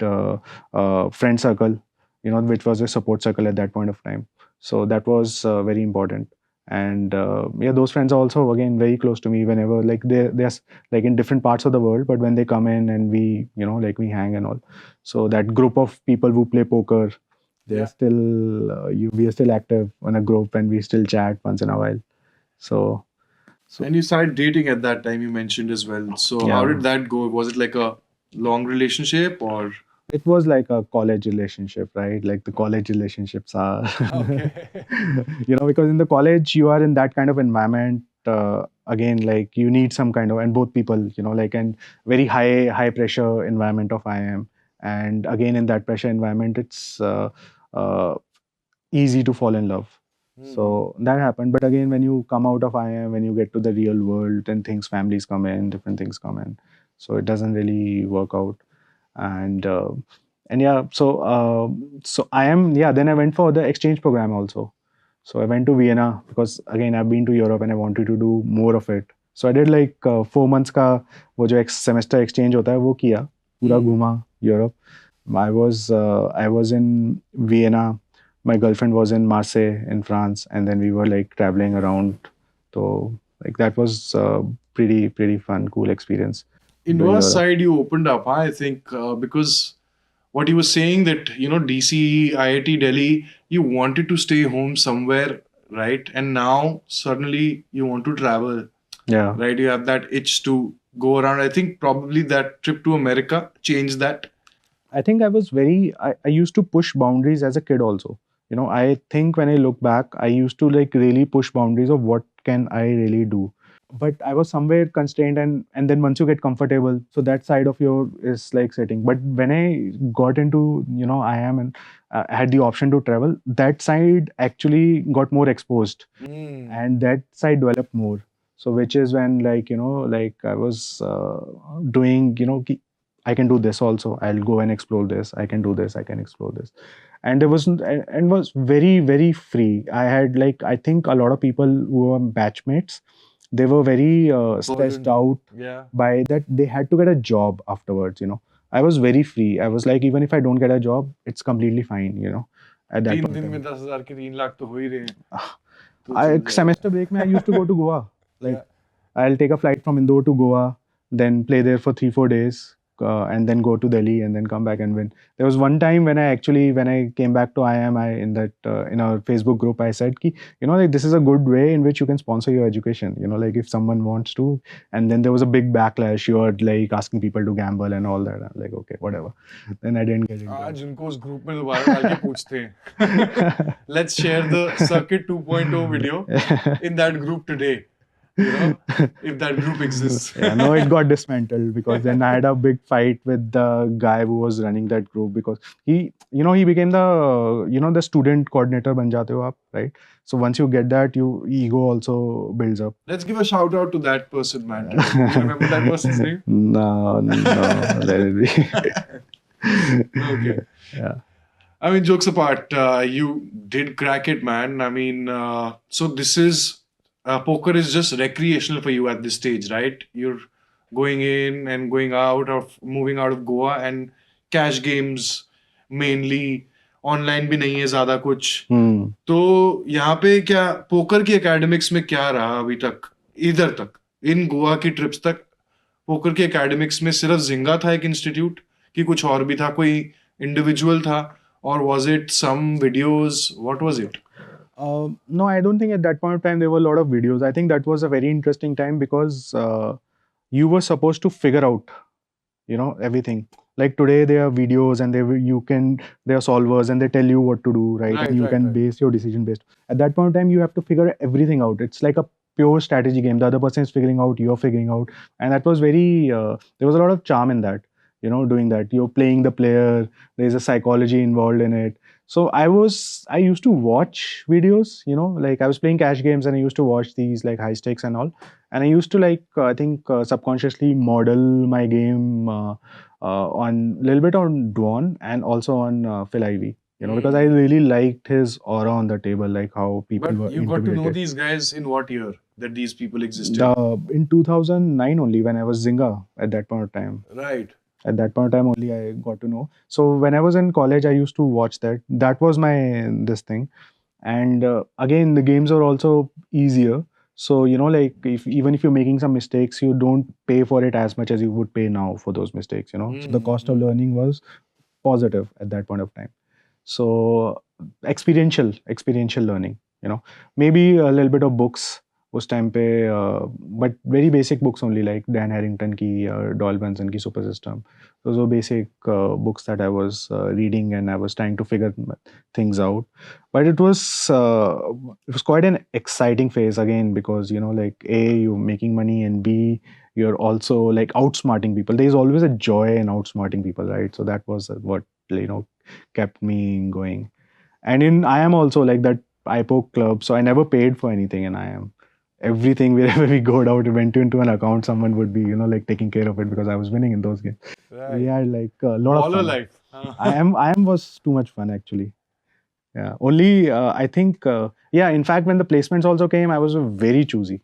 friend circle, which was a support circle at that point of time. So that was very important. And yeah, those friends are also again very close to me whenever like they're like in different parts of the world, but when they come in and we, like we hang and all. So that group of people who play poker, they're still, we are still active on a group and we still chat once in a while. So and you started dating at that time, you mentioned as well. So how did that go? Was it like a long relationship or? It was like a college relationship, right? Like the college relationships are, because in the college you are in that kind of environment. Again, like you need some kind of, and both people, like, and very high pressure environment of IIM. And again, in that pressure environment, it's easy to fall in love. So that happened. But again, when you come out of IIM, when you get to the real world, then families come in, different things come in. So it doesn't really work out. And yeah, so I am, yeah, then I went for the exchange program also. So I went to Vienna because again I've been to Europe and I wanted to do more of it. So I did like 4 months का वो जो semester exchange होता है वो किया, पूरा घूमा Europe. I was in Vienna, my girlfriend was in Marseille in France, and then we were like traveling around. So like that was pretty fun, cool experience. In your side, you opened up, I think, because what you were saying that, DC, IIT Delhi, you wanted to stay home somewhere, right? And now suddenly you want to travel. Yeah. Right? You have that itch to go around. I think probably that trip to America changed that. I think I was I used to push boundaries as a kid also. I think when I look back, I used to like really push boundaries of what can I really do. But I was somewhere constrained, and then once you get comfortable, so that side of your is like setting. But when I got into, IIM and I had the option to travel, that side actually got more exposed, and that side developed more. So which is when like, like I was doing, I can do this also. I'll go and explore this. I can do this. I can explore this. And there wasn't, and was very, very free. I had like, I think a lot of people who were batchmates, they were very stressed out by that. They had to get a job afterwards, I was very free. I was like, even if I don't get a job, it's completely fine, at that point. 3 दिन में 10,000 के 3 लाख तो हो ही रहे हैं. Semester break में I used to go to Goa. Like I'll take a flight from Indore to Goa, then play there for 3-4 days, and then go to Delhi and then come back and win. There was one time when I came back to IIM, in that in our Facebook group, I said ki, like this is a good way in which you can sponsor your education, like if someone wants to. And then there was a big backlash. You are like asking people to gamble and all that. I'm like, okay, whatever. Then I didn't get into it. आज उनको उस group में दोबारा डाल के पूछते हैं. Let's share the Circuit 2.0 video in that group today. If that group exists. Yeah, no, it got dismantled because then I had a big fight with the guy who was running that group because he became the, the student coordinator ban jate ho aap, right? So once you get that, your ego also builds up. Let's give a shout out to that person, man. Do you remember that person's name? No, let it be. Okay. Yeah. I mean, jokes apart, you did crack it, man. I mean, so this is poker is just recreational for you at this stage, right? You're going in and going out of moving out of Goa and cash games mainly. Online भी नहीं है ज्यादा कुछ तो यहाँ पे क्या poker की एकेडमिक्स में क्या रहा अभी तक इधर तक इन गोवा की ट्रिप्स तक पोकर की एकेडमिक्स में सिर्फ जिंगा था एक इंस्टीट्यूट कि कुछ और भी था कोई इंडिविजुअल था or was it some videos? What was it? No, I don't think at that point of time there were a lot of videos. I think that was a very interesting time because you were supposed to figure out, everything. Like today there are videos and there are solvers and they tell you what to do, right? And you can base your decision based. At that point of time, you have to figure everything out. It's like a pure strategy game. The other person is figuring out, you're figuring out, and that was very. There was a lot of charm in that. Doing that. You're playing the player. There's a psychology involved in it. So I used to watch videos. Like I was playing cash games and I used to watch these like high stakes and all. And I used to I think subconsciously model my game on a little bit on Dwan and also on Phil Ivey. Because I really liked his aura on the table, like how people were. You got to know these guys in what year that these people existed? In 2009 only, when I was Zynga at that point of time. Right. At that point of time only I got to know. So when I was in college, I used to watch that. That was my this thing. And again, the games are also easier. So, like even if you're making some mistakes, you don't pay for it as much as you would pay now for those mistakes, So the cost of learning was positive at that point of time. So experiential learning, maybe a little bit of books उस time पे but very basic books only, like Dan Harrington की Doyle Benson की Super System. Those were basic books that I was reading and I was trying to figure things out. But it was quite an exciting phase again because like A, you're making money, and B, you're also like outsmarting people. There's always a joy in outsmarting people, right? So that was what kept me going. And in IIM also, like that IPOC club, so I never paid for anything in IIM. Everything, wherever we go out, went into an account, someone would be like taking care of it because I was winning in those games. Right. We had like a lot of fun. Life. IIM was too much fun actually. Yeah. Only I think in fact when the placements also came, I was very choosy.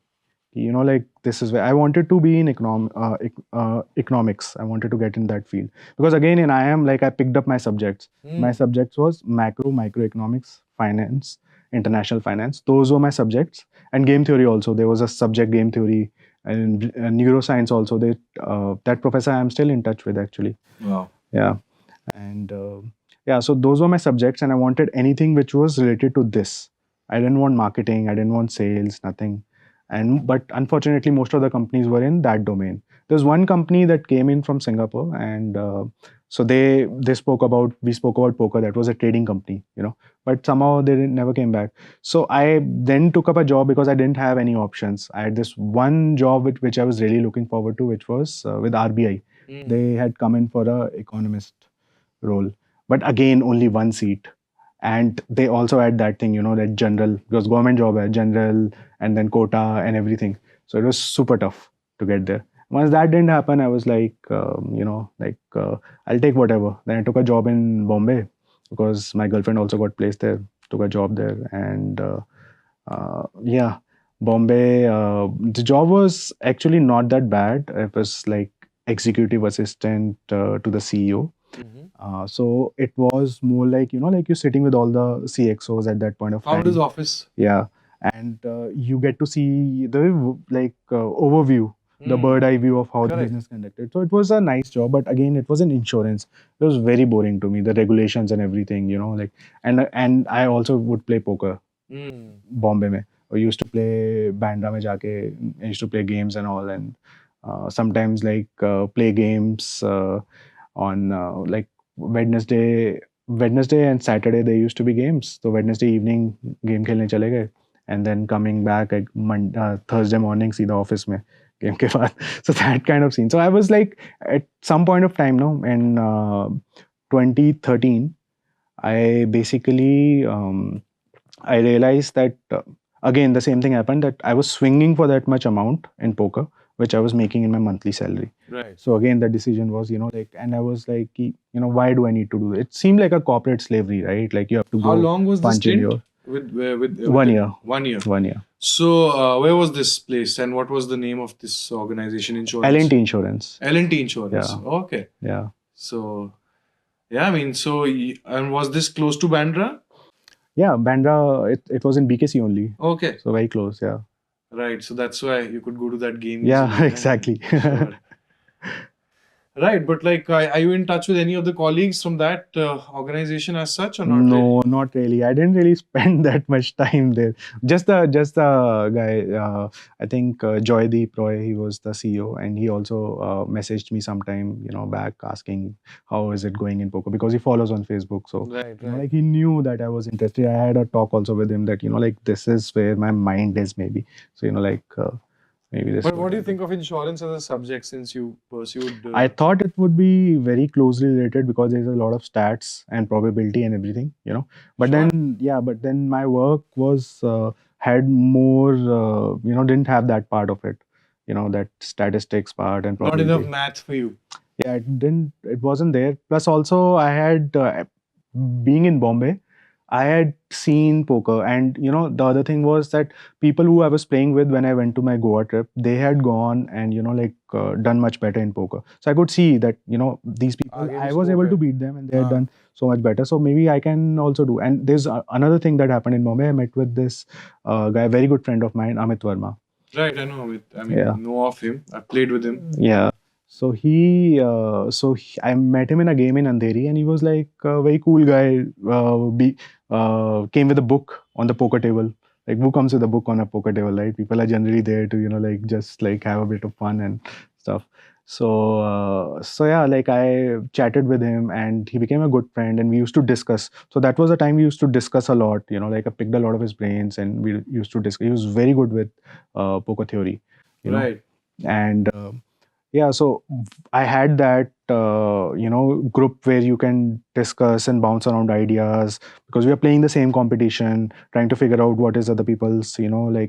Like this is where I wanted to be in economics. I wanted to get in that field because again in IIM, like I picked up my subjects. My subjects was microeconomics, finance, international finance. Those were my subjects, and game theory also. There was a subject, game theory, and neuroscience also. That professor I'm still in touch with actually. Wow. Yeah, and so those were my subjects, and I wanted anything which was related to this. I didn't want marketing. I didn't want sales. Nothing. But unfortunately, most of the companies were in that domain. There's one company that came in from Singapore, and so we spoke about poker. That was a trading company, but somehow they never came back. So I then took up a job because I didn't have any options. I had this one job which I was really looking forward to, which was with RBI. They had come in for a economist role, but again only one seat. And they also had that thing, that general, because government job hai, general, and then quota and everything. So it was super tough to get there. Once that didn't happen, I was like, I'll take whatever. Then I took a job in Bombay because my girlfriend also got placed there, took a job there. And Bombay, the job was actually not that bad. It was like executive assistant to the CEO. So it was more like, like you're sitting with all the CXOs at that point of time. Founder's office. Yeah. And you get to see the overview, the bird eye view of how the business conducted. So it was a nice job, but again, it was an insurance. It was very boring to me, the regulations and everything, and I also would play poker. Bombay mein. I used to play Bandra mein jaake, I used to play games and all, and sometimes play games on like Wednesday and Saturday there used to be games. So Wednesday evening game khelne chale gaye, and then coming back like Thursday morning see the office mein game ke baad. So that kind of scene. So I was like at some point of time, in 2013, I basically I realized that again the same thing happened, that I was swinging for that much amount in poker which I was making in my monthly salary. Right. So again, the decision was, and I was like, why do I need to do it? It seemed like a corporate slavery, right? Like you have to How go long was the punch in stint your with 1 year. 1 year. 1 year. So where was this place and what was the name of this organization? Insurance. L&T Insurance. L&T Insurance. Yeah. Okay. Yeah. So yeah, I mean, and was this close to Bandra? Yeah, Bandra, it was in BKC only. Okay. So very close, yeah. Right. So that's why you could go to that game. Yeah, easily, exactly. Sure. Right, but like, are you in touch with any of the colleagues from that organization as such, or not really? No, not really. I didn't really spend that much time there. Just the guy. I think Jagdeep Roy. He was the CEO, and he also messaged me sometime, back asking how is it going in poker because he follows on Facebook. So Right, like he knew that I was interested. I had a talk also with him that like this is where my mind is maybe. So maybe this. But what do you think of insurance as a subject since you pursued? I thought it would be very closely related because there's a lot of stats and probability and everything, But Sure. then my work was had more, didn't have that part of it, that statistics part and Not probability. enough math for you. Yeah, it wasn't there. Plus, also I had being in Bombay, I had seen poker, and the other thing was that people who I was playing with when I went to my Goa trip, they had gone and done much better in poker. So I could see that these people, Aage I bhi was scope able hai. to beat them, and they had Ah. done so much better. So maybe I can also do. And there's another thing that happened in Bombay. I met with this guy, very good friend of mine, Amit Verma. Right, I know Amit. I mean, Yeah. know of him. I played with him. Yeah. So I met him in a game in Andheri, and he was like a very cool guy. Came with a book on the poker table. Like who comes with a book on a poker table, right? People are generally there to just have a bit of fun and stuff. So yeah, like I chatted with him, and he became a good friend, and we used to discuss. So that was the time we used to discuss a lot. Like I picked a lot of his brains, and we used to discuss. He was very good with poker theory. Right. And yeah, so I had that group where you can discuss and bounce around ideas because we are playing the same competition, trying to figure out what is other people's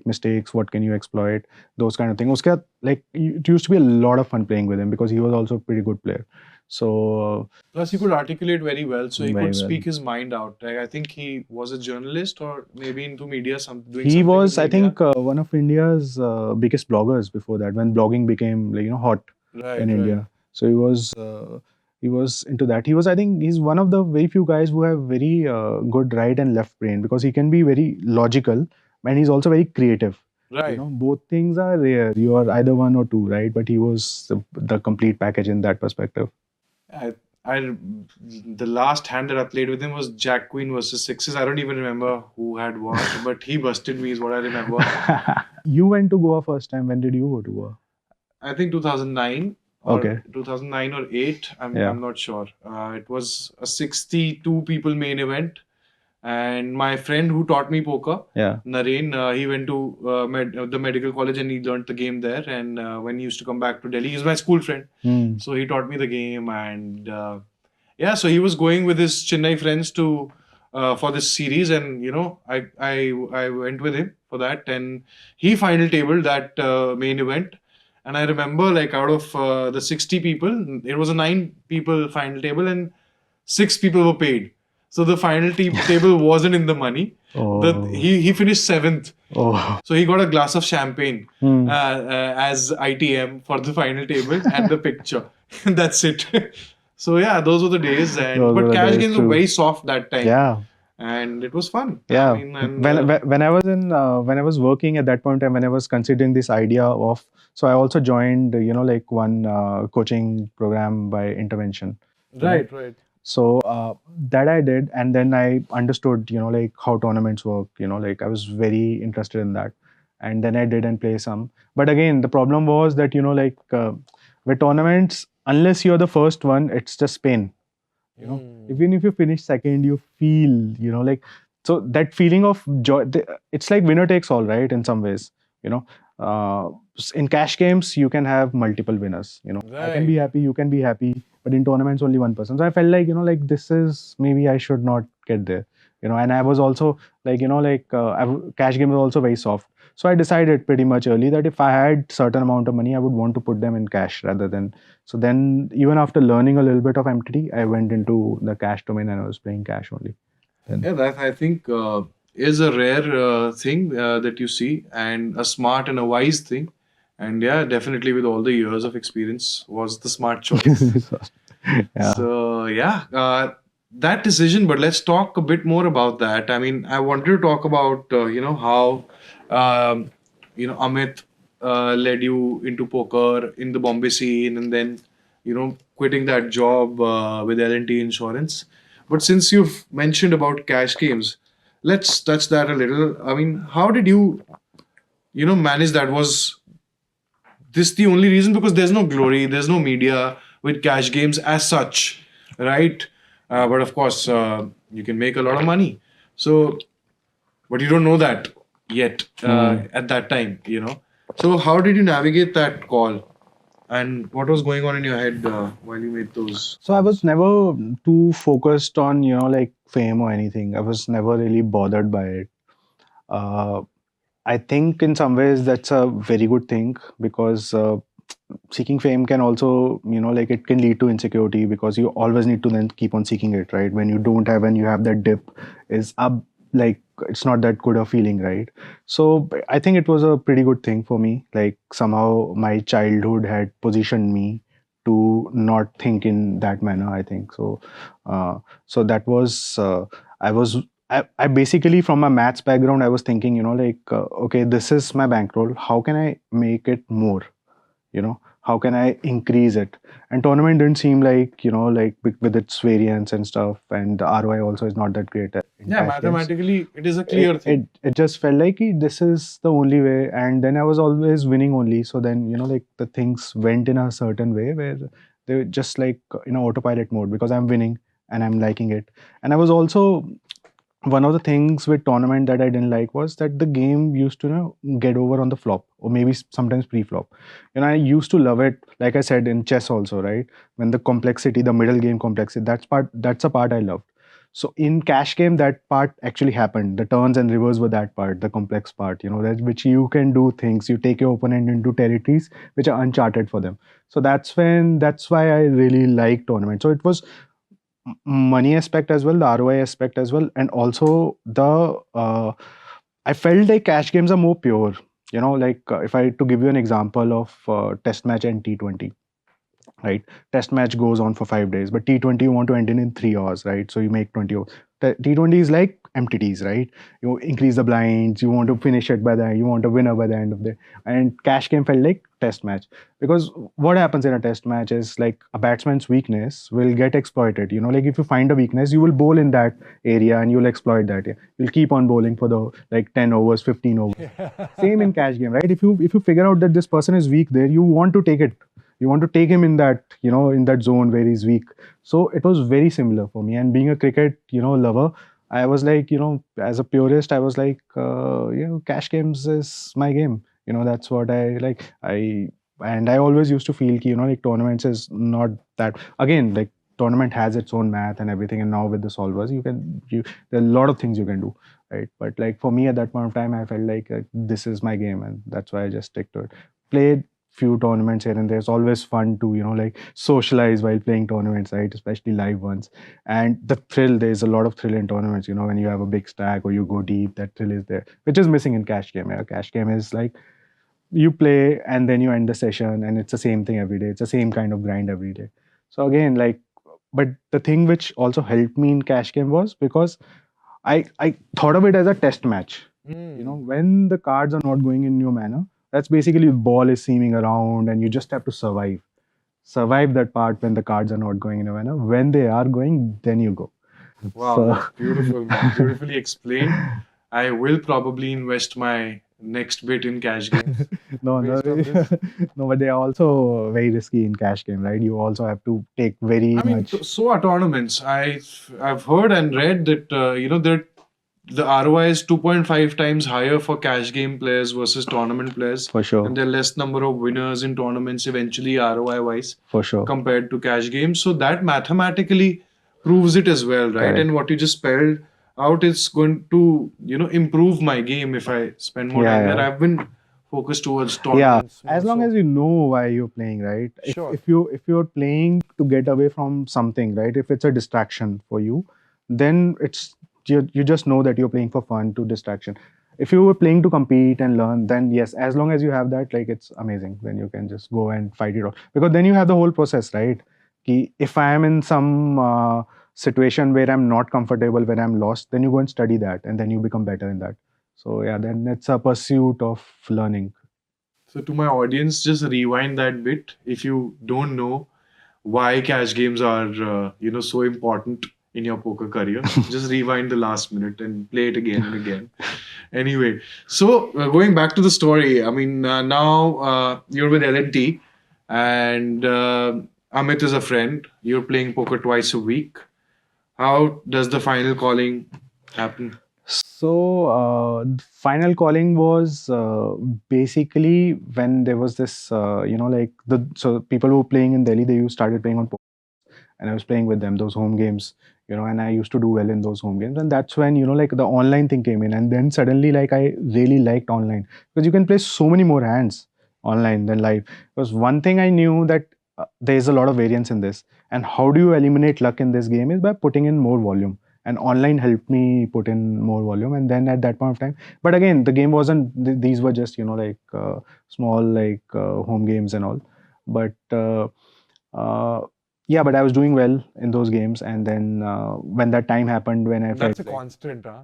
mistakes, what can you exploit, those kind of things. Uska, it used to be a lot of fun playing with him because he was also a pretty good player. So Plus, he could articulate very well, so he Very could well. speak his mind out. Like, I think he was a journalist or maybe into media. Doing he something was, in I media. think, one of India's biggest bloggers before that, when blogging became hot Right, in right. India. So he was into that. I think he's one of the very few guys who have very good right and left brain because he can be very logical and he's also very creative. Right. Both things are rare. You are either one or two, right? But he was the complete package in that perspective. The last hand that I played with him was Jack Queen versus Sixes. I don't even remember who had what, but he busted me is what I remember. You went to Goa first time. When did you go to Goa? I think 2009 or Okay. 2009 or 8. I'm not sure. It was a 62 people main event. And my friend who taught me poker, Yeah. Naren, he went to the medical college and he learned the game there. And when he used to come back to Delhi, he's my school friend. Hmm. So he taught me the game. And yeah, so he was going with his Chennai friends to for this series. And, I went with him for that. And he final tabled that main event. And I remember, like, out of the 60 people, it was a 9 people final table and 6 people were paid. So the final table wasn't in the money. Oh. He finished 7th. Oh. So he got a glass of champagne Hmm. as ITM for the final table and the picture. That's it. So yeah, those were the days. Those were But the cash days games were too. very soft that time. Yeah. And it was fun. Yeah. I mean, and, when I was when I was working at that point in time, when I was considering this idea of, so I also joined, one coaching program by intervention. right. So that I did, and then I understood, how tournaments work. I was very interested in that, and then I did and play some. But again, the problem was that with tournaments, unless you're the first one, it's just pain. Even if you finish second, you feel, so that feeling of joy. It's like winner takes all, right? In some ways, in cash games, you can have multiple winners. I can be happy, you can be happy, but in tournaments, only one person. So I felt like, this is, maybe I should not get there. And I was also like, cash game was also very soft. So I decided pretty much early that if I had certain amount of money, I would want to put them in cash rather than. So then, even after learning a little bit of MTT, I went into the cash domain and I was playing cash only. Yeah, that I think is a rare thing that you see, and a smart and a wise thing. And yeah, definitely with all the years of experience, was the smart choice. Yeah. So yeah, that decision. But let's talk a bit more about that. I mean, I wanted to talk about how Amit led you into poker in the Bombay scene, and then quitting that job with L&T Insurance. But since you've mentioned about cash games, let's touch that a little. I mean, how did you manage that? Was this the only reason? Because there's no glory, there's no media with cash games as such, right? But of course, you can make a lot of money. So, but you don't know that yet at that time. So, how did you navigate that call? And what was going on in your head while you made those? So I was never too focused on, like fame or anything. I was never really bothered by it. Uh, I think in some ways that's a very good thing because seeking fame can also, like it can lead to insecurity because you always need to then keep on seeking it, right? When you don't have, when you have that dip, is up, like it's not that good a feeling, right? So I think it was a pretty good thing for me. Like somehow my childhood had positioned me to not think in that manner, I think. So that was, I was I basically, from my maths background, I was thinking, okay, this is my bankroll. How can I make it more? How can I increase it? And tournament didn't seem like, like with its variance and stuff, and the ROI also is not that great in Yeah, cash games. mathematically, it is a clear thing. It just felt like this is the only way, and then I was always winning only. So then, like the things went in a certain way where they were just like autopilot mode because I'm winning and I'm liking it. And I was also, one of the things with tournament that I didn't like was that the game used to get over on the flop or maybe sometimes pre-flop. I used to love it, like I said, in chess also, right? When the complexity, the middle game complexity, that's a part I loved. So in cash game, that part actually happened. The turns and rivers were that part, the complex part, that which you can do things, you take your opponent into territories which are uncharted for them. So that's why I really like tournament. So it was money aspect as well, the ROI aspect as well, and also the I felt like cash games are more pure. Like if I to give you an example of test match and T20, right? Test match goes on for 5 days, but T20 you want to end in 3 hours, right? So you make 20 overs. T20 is like MTTs, right? You increase the blinds, you want to finish it by the end, you want a winner by the end of the. And cash game felt like test match because what happens in a test match is like a batsman's weakness will get exploited. Like if you find a weakness, you will bowl in that area and you'll exploit that. Yeah? You'll keep on bowling for the like 10 overs, 15 overs. Same in cash game, right? If you figure out that this person is weak there, you want to take it. You want to take him in that in that zone where he's weak. So it was very similar for me. And being a cricket lover, I was like, as a purist, I was like, cash games is my game. That's what I like. I always used to feel like tournaments is not that, again, like tournament has its own math and everything, and now with the solvers there are a lot of things you can do, right? But like for me at that point of time, I felt like this is my game, and that's why I just stick to it. Played few tournaments here and there. It's always fun to like socialize while playing tournaments, right? Especially live ones. And the thrill, there's a lot of thrill in tournaments. When you have a big stack or you go deep, that thrill is there, which is missing in cash game. Yeah, cash game is like you play and then you end the session, and it's the same thing every day. It's the same kind of grind every day. So again, like, but the thing which also helped me in cash game was because I thought of it as a test match. When the cards are not going in your manner, that's basically the ball is seaming around and you just have to survive that part when the cards are not going in a manner. When they are going, then you go. Wow, So- that's beautiful, man. Beautifully explained. I will probably invest my next bit in cash games. no, Based on this. no, but they are also very risky in cash game, right? You also have to take very I mean, much. so are tournaments. I've heard and read that the ROI is 2.5 times higher for cash game players versus tournament players. For sure. And there are less number of winners in tournaments eventually ROI wise For sure. compared to cash games. So that mathematically proves it as well, right? Correct. And what you just spelled how it is going to, improve my game if I spend more time there. I've been focused towards tournaments. As long as you know why you're playing, right? Sure. If you're playing to get away from something, right? If it's a distraction for you, then it's you just know that you're playing for fun to distraction. If you were playing to compete and learn, then yes, as long as you have that, like it's amazing. Then you can just go and fight it out, because then you have the whole process, right? If I am in some situation where I'm not comfortable, where I'm lost, then you go and study that, and then you become better in that. So yeah, then it's a pursuit of learning. So to my audience, just rewind that bit. If you don't know why cash games are, so important in your poker career, just rewind the last minute and play it again and again. Anyway, so going back to the story, I mean, now you're with L&T, and Amit is a friend. You're playing poker twice a week. How does the final calling happen? So, final calling was basically when there was this, so people who were playing in Delhi, started playing on poker, and I was playing with them, those home games, and I used to do well in those home games. And that's when, like the online thing came in. And then suddenly, like, I really liked online, because you can play so many more hands online than live. Because one thing I knew, that there's a lot of variance in this. And how do you eliminate luck in this game is by putting in more volume. And online helped me put in more volume. And then at that point of time, but again, the game wasn't, these were just, small, home games and all. But yeah, but I was doing well in those games. And then when that time happened, when I felt That's a constant, huh?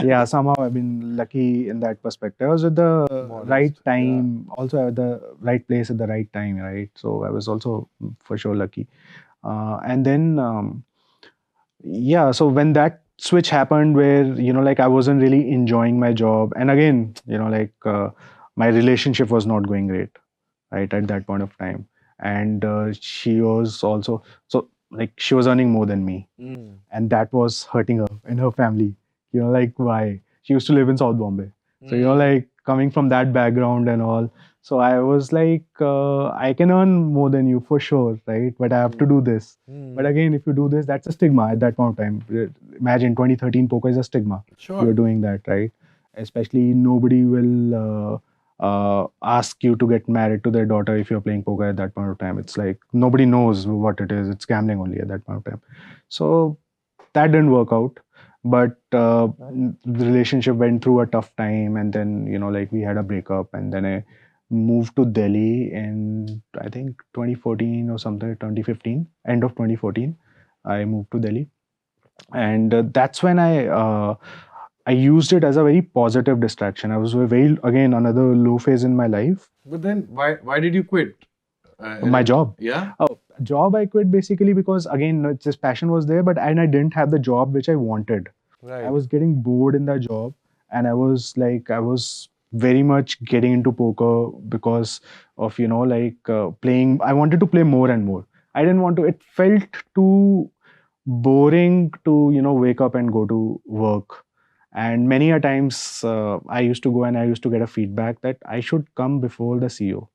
yeah, somehow I've been lucky in that perspective. I was at the Modest, right time, also at the right place at the right time, right? So I was also for sure lucky. And then yeah, so when that switch happened, where I wasn't really enjoying my job, and again, my relationship was not going great, right, at that point of time. And she was also, so like, she was earning more than me, and that was hurting her and her family. Why? She used to live in South Bombay, so coming from that background and all. So I was like, I can earn more than you for sure, right? But I have to do this. But again, if you do this, that's a stigma at that point of time. Imagine 2013 poker is a stigma. Sure. You're doing that, right? Especially nobody will ask you to get married to their daughter if you're playing poker at that point of time. It's like nobody knows what it is. It's gambling only at that point of time. So that didn't work out. But the relationship went through a tough time, and then we had a breakup, and then I moved to Delhi in, I think, 2014 or something, 2015, end of 2014. I moved to Delhi, and that's when I used it as a very positive distraction. I was very, again, another low phase in my life. But then why did you quit? My job. Yeah. Oh, job I quit basically because, again, this passion was there, but I didn't have the job which I wanted. Right. I was getting bored in that job, and I was very much getting into poker because of playing. I wanted to play more and more. I didn't want to. It felt too boring to wake up and go to work. And many a times I used to go and I used to get a feedback that I should come before the CEO.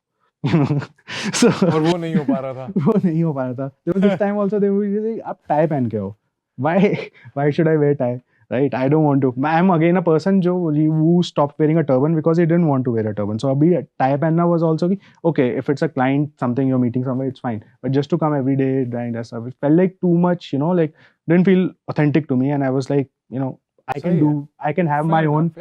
So और वो नहीं हो पा रहा था. वो नहीं हो पा रहा था. There was this time also they would say, "आप tie पहन के आओ." Why should I wear tie? Right? I don't want to. I'm again a person who stopped wearing a turban because he didn't want to wear a turban. So abhi tie पहनना was also okay. If it's a client, something you're meeting somewhere, it's fine. But just to come every day, and stuff, it felt like too much. Didn't feel authentic to me. And I was like, I can have my own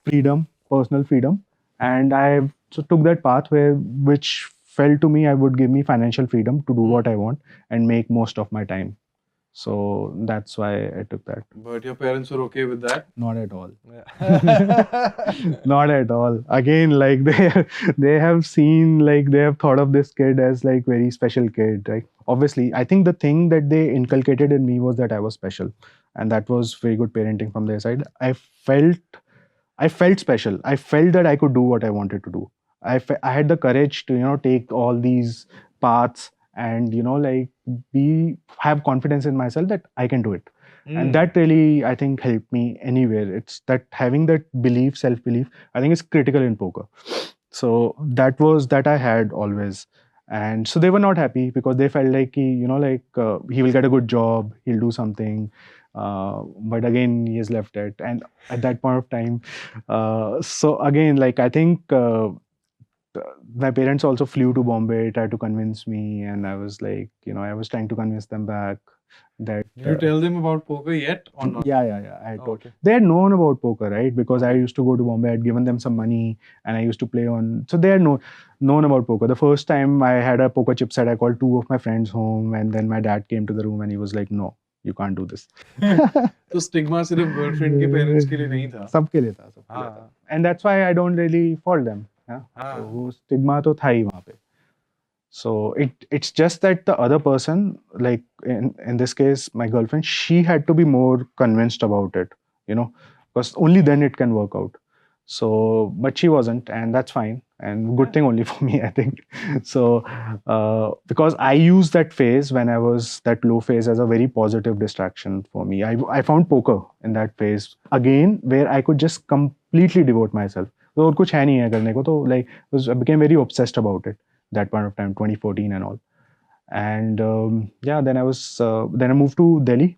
freedom, personal freedom, and I took that path which felt to me I would give me financial freedom to do what I want and make most of my time. So that's why I took that. But your parents were okay with that? Not at all. Yeah. Not at all. Again, they have seen, they have thought of this kid as very special kid, right? Obviously, I think the thing that they inculcated in me was that I was special, and that was very good parenting from their side. I felt special. I felt that I could do what I wanted to do. I had the courage to take all these paths and have confidence in myself that I can do it. And that really, I think, helped me anywhere. It's that having that belief, self-belief, I think is critical in poker. So that I had always. And so they were not happy because they felt like he will get a good job, he'll do something. But again, he has left it. And at that point of time, so again, like I think my parents also flew to Bombay, tried to convince me, and I was like, I was trying to convince them back that. Did you tell them about poker yet or not? Yeah. I had Oh, told. okay. They had known about poker, right? Because I used to go to Bombay. I had given them some money, and I used to play on. So they had known about poker. The first time I had a poker chip set, I called two of my friends home, and then my dad came to the room, and he was like, "No, you can't do this." तो stigma सिर्फ girlfriend के parents के लिए नहीं था. सबके लिए था. हाँ. And that's why I don't really fault them. हाँ. हाँ. तो वो stigma तो था ही वहाँ पे. So it's just that the other person, like in this case, my girlfriend, she had to be more convinced about it, because only then it can work out. So, but she wasn't, and that's fine, and good thing only for me, I think. So, because I used that phase when I was that low phase as a very positive distraction for me. I found poker in that phase again, where I could just completely devote myself. So, और कुछ है नहीं है करने को, तो like I became very obsessed about it. That point of time, 2014 and all. And then I moved to Delhi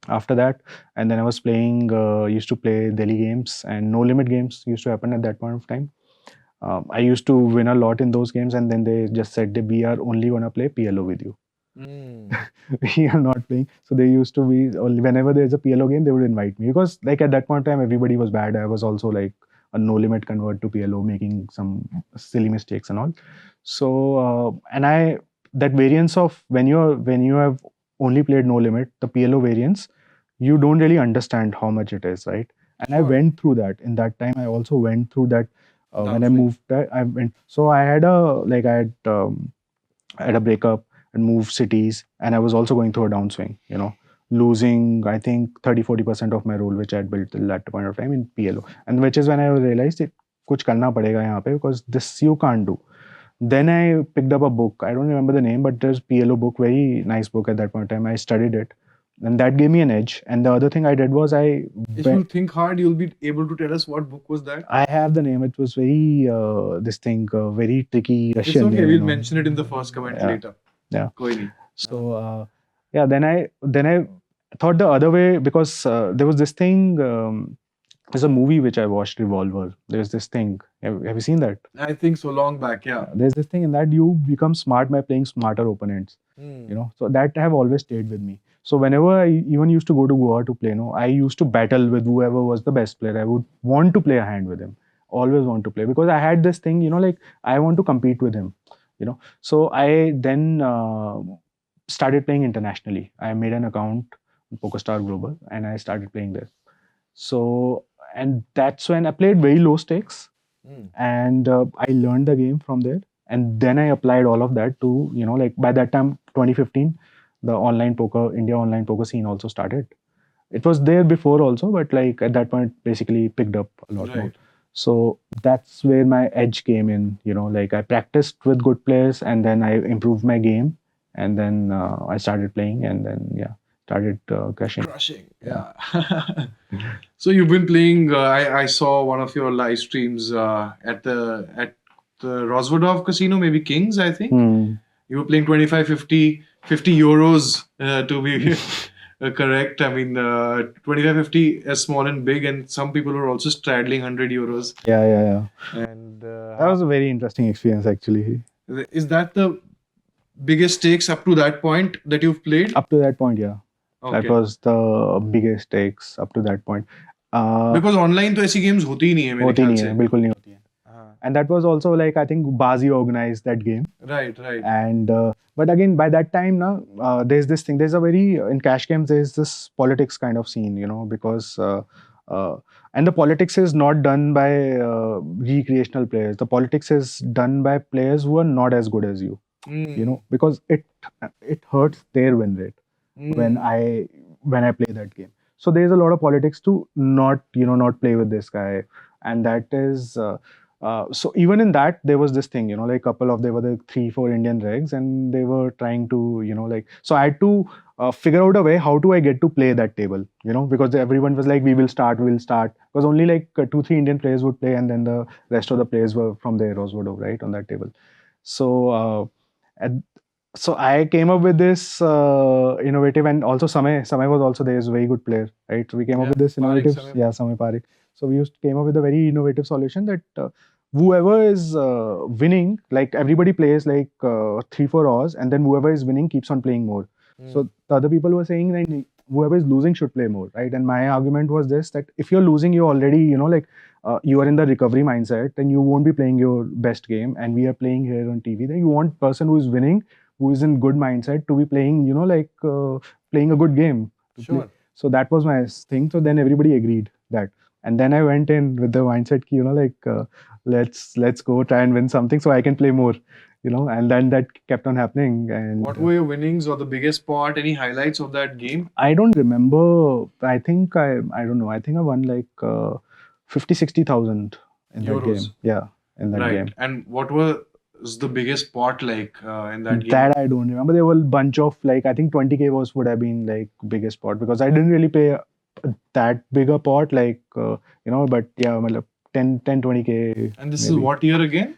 after that, and then I was playing, used to play Delhi games, and no limit games used to happen at that point of time. I used to win a lot in those games, and then they just said that we are only going to play PLO with you. We are not playing. So they used to be, whenever there's a PLO game, they would invite me, because like at that point of time, everybody was bad. I was also like a no limit convert to PLO, making some silly mistakes and all. So that variance of when you have only played no limit, the PLO variance, you don't really understand how much it is, right? And I went through that. In that time, I also went through that. When I moved, I went. So I had I had a breakup and moved cities, and I was also going through a downswing. Losing, I think 30-40% of my role, which I had built till that point of time in PLO, and which is when I realized it. कुछ करना पड़ेगा यहाँ पे, because this you can't do. Then I picked up a book. I don't remember the name, but there's PLO book, very nice book at that point in time. I studied it, and that gave me an edge. And the other thing I did was If you think hard, you'll be able to tell us what book was that. I have the name. It was very very tricky Russian. It's okay. name, We'll mention it in the first comment later. Yeah. कोई नहीं. So then I thought the other way, because there was this thing. There's a movie which I watched, Revolver. There's this thing. Have you seen that? I think so, long back, yeah. There's this thing in that you become smart by playing smarter opponents. So that have always stayed with me. So whenever I even used to go to Goa to play, I used to battle with whoever was the best player. I would want to play a hand with him. Always want to play, because I had this thing, like I want to compete with him. So I then started playing internationally. I made an account on PokerStar Global, and I started playing there. So, and that's when I played very low stakes, and I learned the game from there. And then I applied all of that to, like by that time, 2015, the India online poker scene also started. It was there before also, but like at that point, basically picked up a lot more. So that's where my edge came in, like I practiced with good players, and then I improved my game, and then I started playing, and then, started crushing. Yeah. So you've been playing. I saw one of your live streams at the Rosvodov Casino, maybe Kings, I think. You were playing 25, 50 euros to be correct. I mean, 25, 50 is small and big, and some people were also straddling 100 euros. Yeah. And that was a very interesting experience, actually. Is that the biggest stakes up to that point that you've played? Up to that point, yeah. Okay. That was the biggest stakes up to that point. Because online तो ऐसी games होती ही नहीं है मेरे ख्याल से. बिल्कुल नहीं होती है. And that was also like, I think Bazi organized that game. Right. And but again, by that time now, there's this thing. There's a very in cash games. There's this politics kind of scene, because and the politics is not done by recreational players. The politics is done by players who are not as good as you. Because it hurts their win rate when I play that game. So there's a lot of politics to not play with this guy, and that is. So even in that, there was this thing, like there were the 3-4 Indian regs, and they were trying to, so I had to figure out a way, how do I get to play that table, because everyone was like, we'll start. Because only like 2-3 Indian players would play, and then the rest of the players were from the Rosvodov, right, on that table. So So I came up with this innovative, and also Samay was also there. Is a very good player, right? So we came up with this innovative, Samay Parekh. So we came up with a very innovative solution that whoever is winning, like everybody plays like 3-4 hours, and then whoever is winning keeps on playing more. So the other people were saying that whoever is losing should play more, right? And my argument was this: that if you're losing, you already, like you are in the recovery mindset, and you won't be playing your best game. And we are playing here on TV. Then you want person who is winning, who is in good mindset, to be playing, playing a good game. Sure. So that was my thing. So then everybody agreed that, and then I went in with the mindset, let's go try and win something so I can play more, and then that kept on happening. And What were your winnings or the biggest part? Any highlights of that game? I don't remember. I think I don't know. I think I won like 50-60,000 in that Euros. game. Yeah, in that game. And what was the biggest part like in that game? That I don't remember. There were a bunch of, like, I think 20K would have been like biggest pot, because I didn't really pay that big a pot, like but yeah, matlab 20K. And this is maybe. what year again?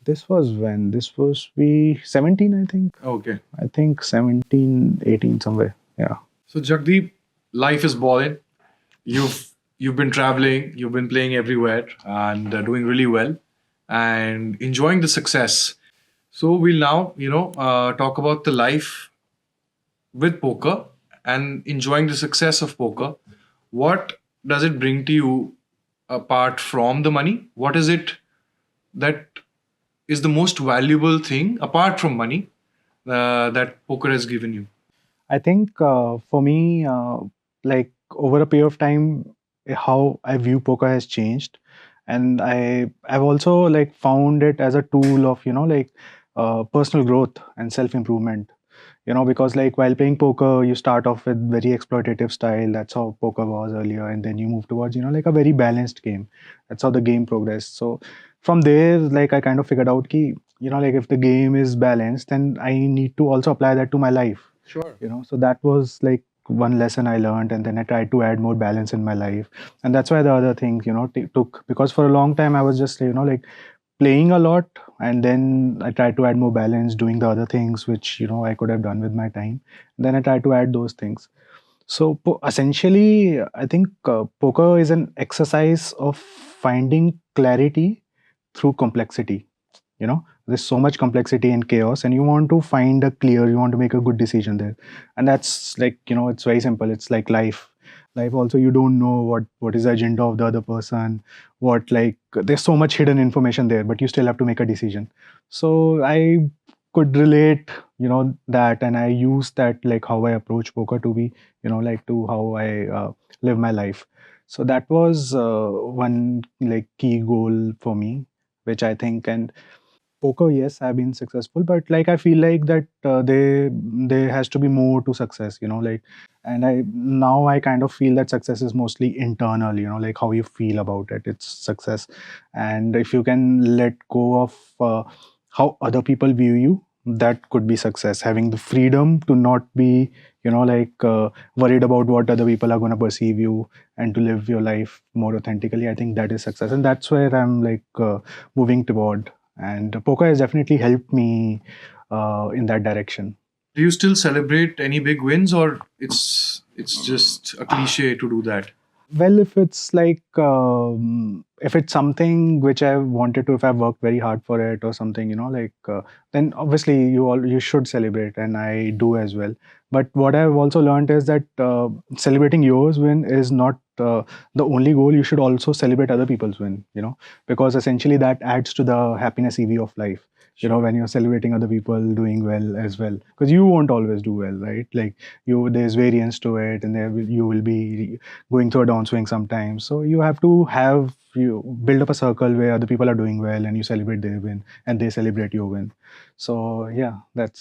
This was when? This was 17, I think. Okay. I think 17, 18 somewhere. Yeah. So Jagdeep, life is balling. You've been traveling, you've been playing everywhere, and doing really well, and enjoying the success. So we'll now, talk about the life with poker and enjoying the success of poker. What does it bring to you apart from the money? What is it that is the most valuable thing apart from money that poker has given you? I think for me, like over a period of time, how I view poker has changed, and I've also like found it as a tool of personal growth and self improvement. Because like while playing poker, you start off with very exploitative style. That's how poker was earlier, and then you move towards like a very balanced game. That's how the game progressed. So from there, like I kind of figured out ki like if the game is balanced, then I need to also apply that to my life. Sure. So that was like one lesson I learned, and then I tried to add more balance in my life. And that's why the other things took, because for a long time I was just like playing a lot, and then I tried to add more balance doing the other things which I could have done with my time. Then I tried to add those things. So essentially, I think poker is an exercise of finding clarity through complexity. There's so much complexity and chaos, and you want to find you want to make a good decision there. And that's like it's very simple. It's like life also, you don't know what is the agenda of the other person, there's so much hidden information there, but you still have to make a decision. So I could relate that, and I use that, like how I approach poker to be like to how I live my life. So that was one like key goal for me, which I think. And poker, yes, I've been successful, but like I feel like that there has to be more to success, and I kind of feel that success is mostly internal, like how you feel about it, it's success. And if you can let go of how other people view you, that could be success. Having the freedom to not be worried about what other people are going to perceive you, and to live your life more authentically, I think that is success. And that's where I'm like moving toward. And poker has definitely helped me in that direction. Do you still celebrate any big wins, or it's just a cliche to do that? Well, if it's like if it's something which I wanted to, if I've worked very hard for it or something, then obviously you should celebrate, and I do as well. But what I've also learned is that celebrating yours win is not the only goal. You should also celebrate other people's win, because essentially that adds to the happiness EV of life. When you're celebrating other people doing well as well, because you won't always do well, right? Like there's variance to it, and you will be going through a downswing sometimes. So you have to you build up a circle where other people are doing well, and you celebrate their win, and they celebrate your win. So yeah, that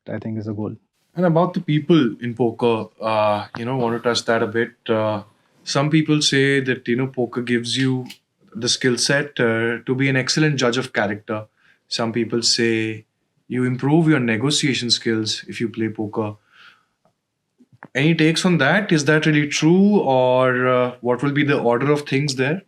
I think is the goal. And about the people in poker, want to touch that a bit. Some people say that poker gives you the skill set to be an excellent judge of character. Some people say you improve your negotiation skills if you play poker. Any takes on that? Is that really true, or what will be the order of things there?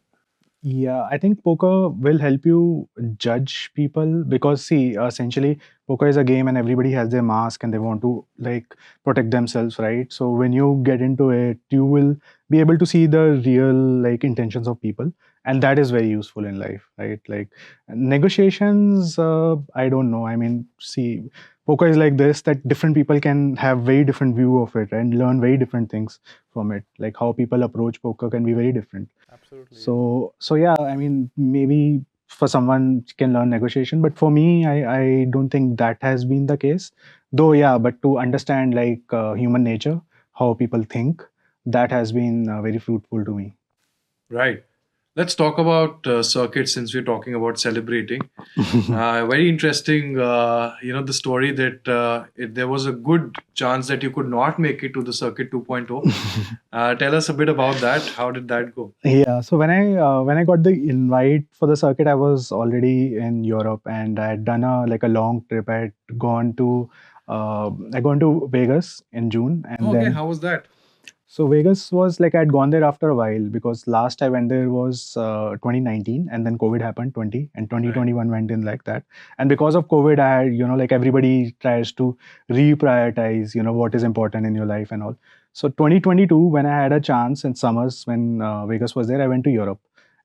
Yeah, I think poker will help you judge people because see, essentially, poker is a game and everybody has their mask and they want to like protect themselves, right? So when you get into it, you will be able to see the real like intentions of people, and that is very useful in life, right? Like negotiations, I don't know. I mean, see, poker is like this that different people can have very different view of it and learn very different things from it. Like how people approach poker can be very different. Absolutely. So yeah, I mean, maybe for someone can learn negotiation, but for me, I don't think that has been the case. Though, yeah, but to understand like human nature, how people think, that has been very fruitful to me. Right. Let's talk about circuits since we're talking about celebrating. Very interesting, the story that there was a good chance that you could not make it to the Circuit 2.0. Tell us a bit about that. How did that go? Yeah, so when I got the invite for the circuit, I was already in Europe and I had done a like a long trip. I gone to Vegas in June, and Okay, then how was that? so Vegas was like I'd gone there after a while because last I went there was 2019 and then COVID happened 20 and 2021 went in like that. And because of COVID, I had, like everybody tries to reprioritize, what is important in your life and all. So 2022, when I had a chance in summers when Vegas was there, I went to Europe.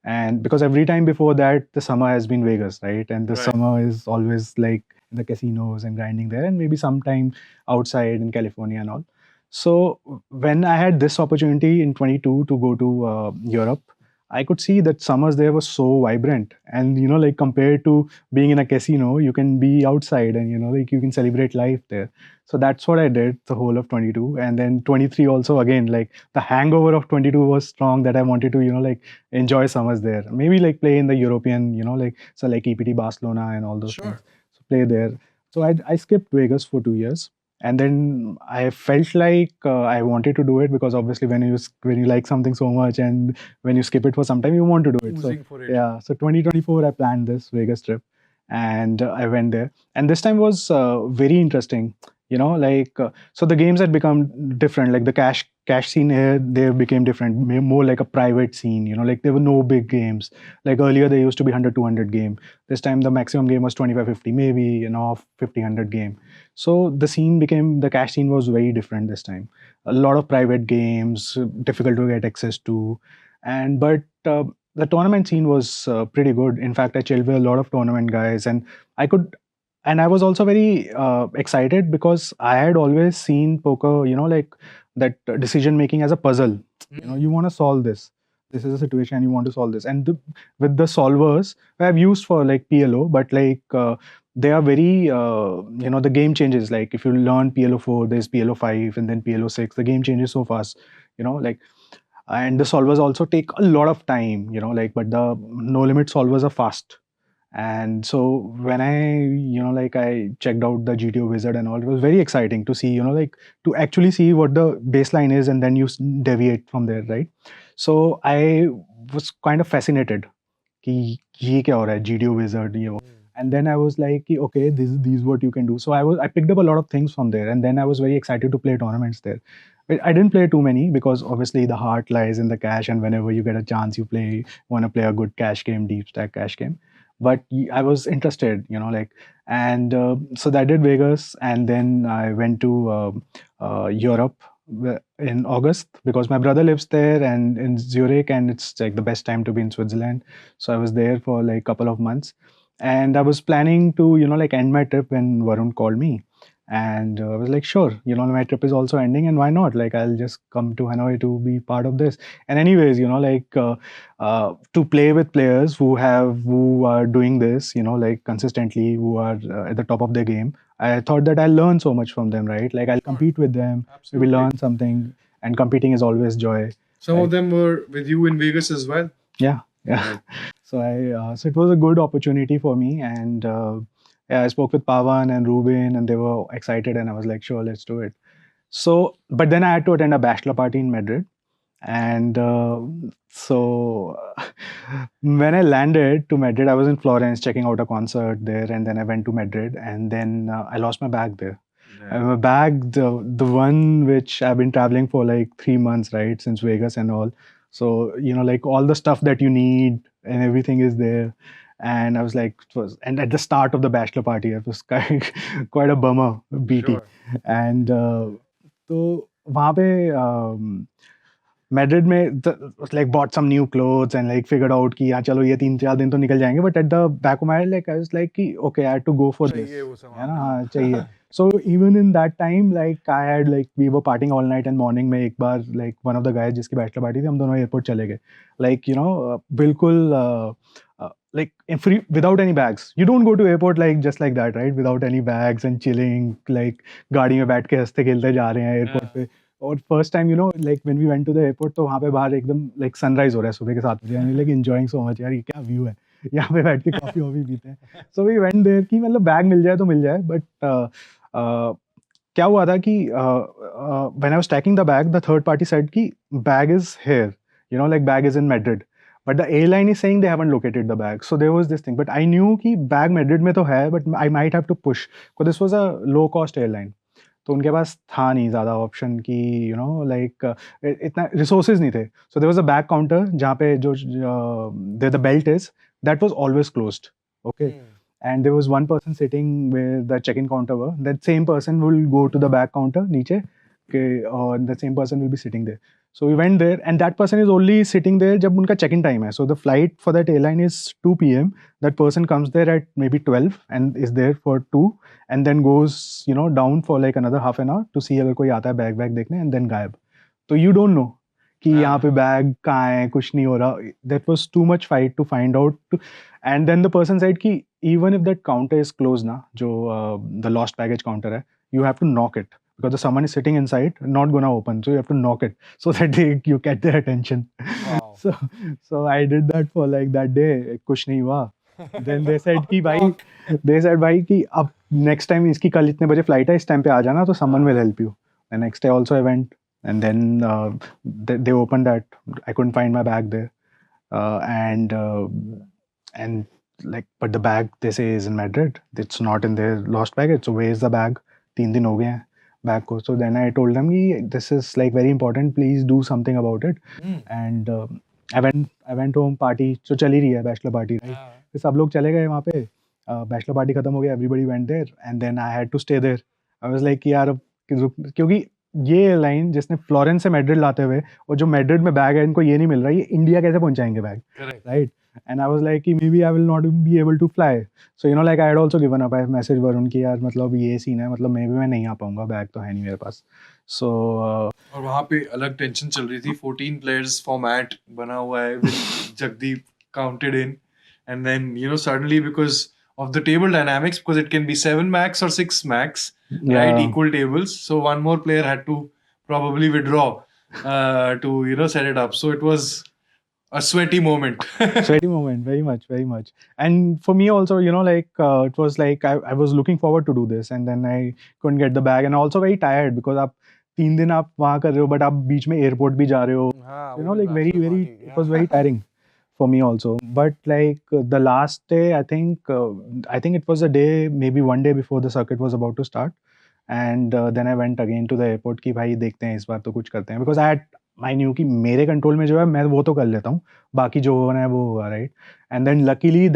And because every time before that, the summer has been Vegas, right? And the Right. summer is always like in the casinos and grinding there and maybe sometime outside in California and all. So when I had this opportunity in 22 to go to Europe, I could see that summers there was so vibrant, and like compared to being in a casino, you can be outside and like you can celebrate life there. So that's what I did the whole of 22, and then 23 also again like the hangover of 22 was strong that I wanted to like enjoy summers there. Maybe like play in the European, like so like EPT Barcelona and all those things. Sure. So play there. So I skipped Vegas for 2 years and then I felt like I wanted to do it because obviously when you like something so much and when you skip it for some time you want to do it. So Oozing for it. yeah, so 2024 I planned this Vegas trip and I went there, and this time was very interesting. So the games had become different. Like the cash scene here there became different, more like a private scene. Like there were no big games. Like earlier there used to be 100 200 game. This time the maximum game was 25 50, maybe 50 100 game. So the cash scene was very different this time. A lot of private games, difficult to get access to, and but the tournament scene was pretty good. In fact, I chilled with a lot of tournament guys, and I could, and I was also very excited because I had always seen poker, like that decision making as a puzzle. You want to solve this. This is a situation you want to solve this, and with the solvers I've used for like PLO, but like. They are very the game changes. Like if you learn PLO4 there's PLO5 and then PLO6, the game changes so fast, like, and the solvers also take a lot of time, like, but the no limit solvers are fast. And so when I checked out the GTO wizard and all, it was very exciting to see, like to actually see what the baseline is and then you deviate from there, right? So I was kind of fascinated कि ये क्या हो रहा है GTO wizard ये वो. And then I was like okay, this is what you can do. So I picked up a lot of things from there, and then I was very excited to play tournaments there. But I didn't play too many because obviously the heart lies in the cash, and whenever you get a chance you want to play a good cash game, deep stack cash game. But I was interested, like, and so I did Vegas, and then I went to Europe in August because my brother lives there and in Zurich, and it's like the best time to be in Switzerland. So I was there for like a couple of months, and I was planning to like end my trip when Varun called me, and I was like, sure, my trip is also ending, and why not? Like I'll just come to Hanoi to be part of this. And anyways, like to play with players who are doing this, like consistently, who are at the top of their game. I thought that I'll learn so much from them, right? Like I'll compete with them, maybe Absolutely. learn something, and competing is always joy. Some Right. of them were with you in Vegas as well. Yeah. Right. So it was a good opportunity for me, and yeah, I spoke with Pawan and Ruben, and they were excited, and I was like, sure, let's do it. So, but then I had to attend a bachelor party in Madrid, and so when I landed to Madrid, I was in Florence checking out a concert there, and then I went to Madrid, and then I lost my bag there. And my bag, the one which I've been traveling for like 3 months, right, since Vegas and all. So like all the stuff that you need and everything is there. And I was like, and at the start of the bachelor party, it was quite a bummer, BT. And तो वहाँ पे Madrid में like bought some new clothes and like figured out कि हाँ चलो ये 3-4 दिन तो निकल जाएंगे, but at the back of my head like I was like कि okay I had to go for this, है ना, हाँ चाहिए. So even in that time like I had like we were partying all night and morning में एक बार like one of the guys जिसकी bachelor party थी हम दोनों airport चले गए, like you know बिल्कुल like free without any bags. You don't go to airport like just like that, right? Without any bags and chilling, like गाड़ी में बैठ के हंसते खेलते जा रहे हैं airport पे. और first time you know like when we went to the airport तो वहाँ पे बाहर एकदम लाइक सनराइज हो रहा है सुबह के 7 बजे and like enjoying so much, यार ये क्या व्यू है, यहाँ पे बैठ के कॉफी वॉफी पीते हैं. सो वी वेंट देयर कि मतलब बैग मिल जाए तो मिल जाए, बट क्या हुआ था कि when I was tracking the bag the third party said कि bag is here, you know like bag is in Madrid, but the airline is saying they haven't located the bag. So there was this thing, but I knew कि bag Madrid में तो है, but I might have to push because this was a low cost airline. तो उनके पास था नहीं ज़्यादा ऑप्शन कि यू नो लाइक इतना रिसोर्सेज नहीं थे. So there was a back counter जहाँ पे जो the belt is that was always closed. Okay, and there was one person sitting where the check-in counter were. That same person will go to the back counter नीचे or the same person will be sitting there. So we went there and that person is only sitting there जब उनका check-in time है. So the flight for that airline is 2 p.m. That person comes there at maybe 12 and is there for 2 and then goes you know down for like another half an hour to see अगर कोई आता है bag देखने and then गायब. तो you don't know कि यहाँ पे बैग कहाँ है, कुछ नहीं हो रहा. That was too much fight to find out. And then the person said कि even if that counter is closed ना, जो the lost baggage counter है, you have to knock it because someone is sitting inside, not gonna open. So you have to knock it so that you get their attention. Wow. So I did that for like that day. कुछ नहीं हुआ. Then they said कि भाई कि अब next time इसकी कल इतने बजे flight है, इस time पे आ जाना तो someone will help you. The next day also I went. And then they opened that. I couldn't find my bag there, and like, but the bag they say is in Madrid. It's not in their lost baggage. So where's the bag? 3 दिन हो गए हैं bag को. So then I told them कि this is like very important. Please do something about it. And I went home. Party so चल ही रही है bachelor party, right? फिर सब लोग चले गए वहाँ पे. Bachelor party खत्म हो गया. Everybody went there, and then I had to stay there. I was like कि यार अब क्योंकि ये एयरलाइन जिसने फ्लोरेंस से मैड्रिड लाते हुए और जो मैड्रिड में बैग है इनको ये नहीं मिल रहा, ये इंडिया कैसे पहुंचाएंगे bag, right? And I was like कि maybe I will not be able to fly. So you know like I had also given up. I message Varun कि यार मतलब ये सीन है, मतलब मे बी मैं नहीं आ पाऊंगा, बैग तो है नहीं मेरे पास. सो और वहाँ पे अलग टेंशन चल रही थी. 14 प्लेयर्स फॉर्मेट बना हुआ है with Jagdeep counted in, and then you know suddenly because of the table dynamics, because it can be 7 max or 6 max, right? Equal tables. So one more player had to probably withdraw to you know set it up. So it was a sweaty moment. Sweaty moment, very much, very much. And for me also, you know, like it was like I was looking forward to do this, and then I couldn't get the bag, and also very tired because आप 3 दिन आप वहाँ कर रहे हो, but आप बीच में airport भी जा रहे हो, you know, like very it was very tiring for me also. But like the last day, I think it was a day, maybe one day before the circuit was about to start, and then I went again to the airport कि भाई देखते हैं इस बार तो कुछ करते हैं, because I knew कि मेरे कंट्रोल में जो है मैं वो तो कर लेता हूँ, बाकी जो होना है वो होगा, right? And then luckily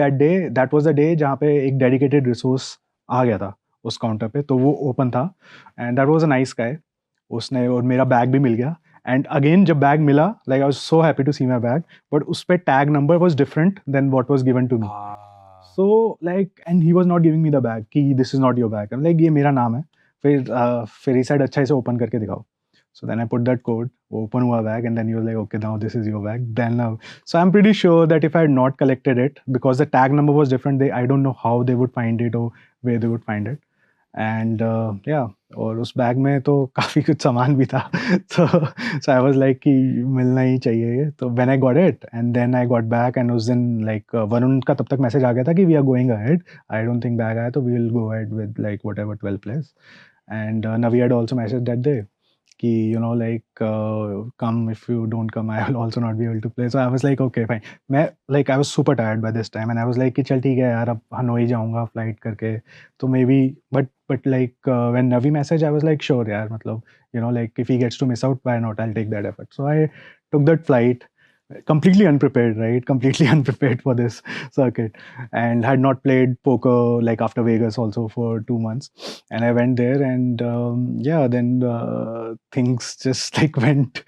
that was the day जहाँ पे एक डेडिकेटेड रिसोर्स आ गया था उस काउंटर पे, तो वो ओपन था, and that was a nice guy. उसने और मेरा बैग भी मिल गया. एंड अगेन जब बैग मिला, like I was so happy to see my bag, but उस पे tag number was different than what was given to me. So like and he was not giving me the bag कि this is not your bag. I am like ये मेरा नाम है. फिर ही side अच्छा इसे ओपन करके दिखाओ. So then I put that code, open हुआ bag, and then he was like, okay, now this is your bag. Then so I'm pretty sure that if I had not collected it, because the tag number was different, I don't know how they would find it or where they would find it. And yeah, और उस bag में तो काफ़ी कुछ सामान भी था. So I was like कि मिलना ही चाहिए ये. तो when I got it, and then I got back, and उस दिन like वरुण का तब तक मैसेज आ गया था कि we are going ahead. I don't think bag आया तो we will go ahead with like whatever 12 players. And Navi had also messaged that day कि you know like come, if you don't come I will also not be able to play. So I was like okay fine. मैं like I was super tired by this time, and I was like कि चल ठीक है यार, अब Hanoi जाऊँगा flight करके तो maybe, but like when Navi messaged I was like sure यार, मतलब you know like if he gets to miss out, why not, I'll take that effort. So I took that flight, completely unprepared, right? Completely unprepared for this circuit, and had not played poker like after Vegas also for 2 months. And I went there, and yeah, then things just like went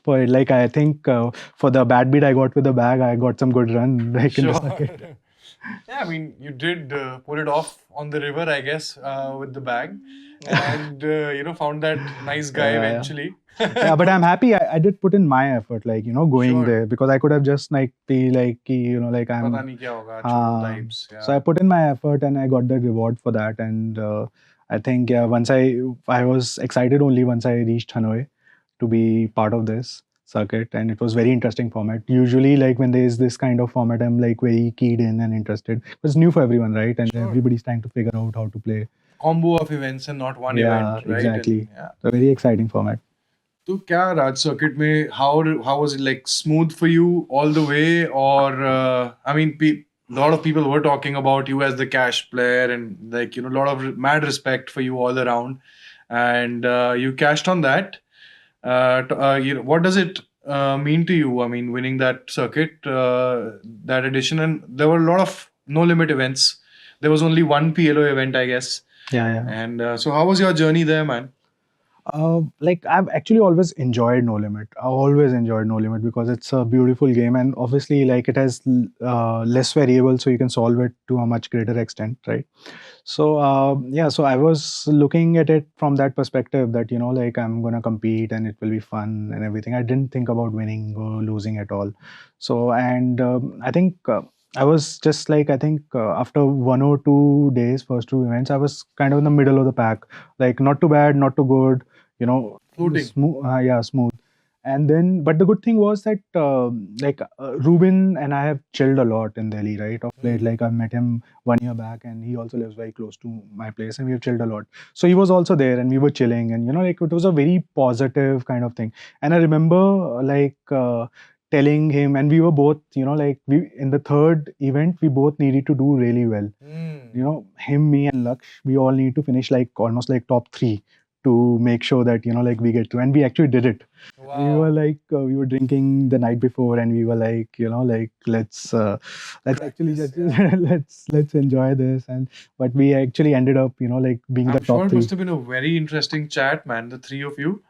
for it. Like I think for the bad beat I got with the bag, I got some good run like in the circuit. Yeah, I mean, you did pull it off on the river, I guess, with the bag, and found that nice guy Yeah. eventually. Yeah, but I'm happy I did put in my effort, like going Sure. there, because I could have just like be like like पता I'm नहीं क्या होगा, छोड़ो types. so Yeah. I put in my effort and I got the reward for that. And I think, yeah, once I was excited only once I reached Hanoi to be part of this circuit, and it was very interesting format. Usually, like when there is this kind of format, I'm like very keyed in and interested. It's new for everyone, right? And Sure. everybody's trying to figure out how to play. Combo of events and not one Yeah, event, right? exactly. And yeah. A very exciting format. तो क्या राज circuit में how was it like smooth for you all the way or I mean a lot of people were talking about you as the cash player and like a lot of mad respect for you all around and you cashed on that what does it mean to you? I mean, winning that circuit, that edition, and there were a lot of no limit events. There was only one PLO event, I guess. Yeah, yeah. And so, how was your journey there, man? Like I've actually always enjoyed No Limit. I always enjoyed No Limit because it's a beautiful game, and obviously like it has less variables, so you can solve it to a much greater extent, right? So yeah, so I was looking at it from that perspective that like I'm gonna compete and it will be fun and everything. I didn't think about winning or losing at all. So and I think. I was just like, I think after 1 or 2 days, first two events, I was kind of in the middle of the pack, like not too bad, not too good, Floating. smooth. Yeah, smooth. And then, but the good thing was that Ruben and I have chilled a lot in Delhi, right? Of late, like I met him 1 year back, and he also lives very close to my place, and we have chilled a lot. So he was also there, and we were chilling, and like it was a very positive kind of thing. And I remember telling him, and we were both, like we in the third event, we both needed to do really well. Him, me, and Laksh, we all need to finish like almost like top three to make sure that like we get through, and we actually did it. We were like we were drinking the night before, and we were like like let's actually just let's enjoy this. And but we actually ended up like being the I'm sure top it three. must have been a very interesting chat, man. The three of you.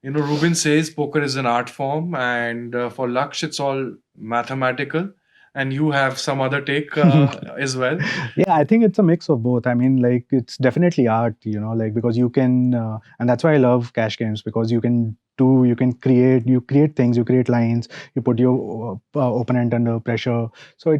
Ruben says poker is an art form, and for Laksh, it's all mathematical, and you have some other take as well. Yeah, I think it's a mix of both. I mean, like it's definitely art, like because you can, and that's why I love cash games, because you can create things, you create lines, you put your opponent under pressure. So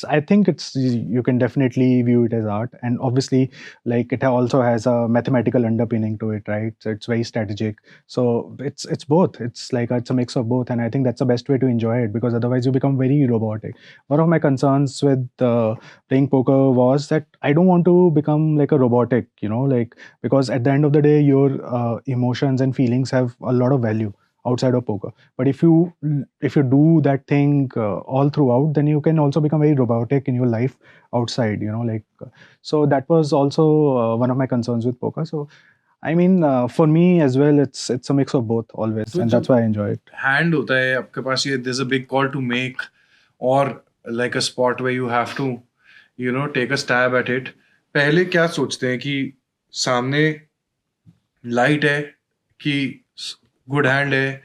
I think you can definitely view it as art, and obviously, like it also has a mathematical underpinning to it, right? So it's very strategic. So it's both. It's like it's a mix of both, and I think that's the best way to enjoy it, because otherwise you become very robotic. One of my concerns with playing poker was that I don't want to become like a robotic, like because at the end of the day, your emotions and feelings have a lot of value outside of poker. But if you do that thing all throughout, then you can also become very robotic in your life outside, so that was also one of my concerns with poker. So I mean, for me as well, it's a mix of both always, So and that's why I enjoy it. hand होता है आपके पास ये there's a big call to make or like a spot where you have to take a stab at it. पहले क्या सोचते हैं कि सामने लाइट है कि good hand है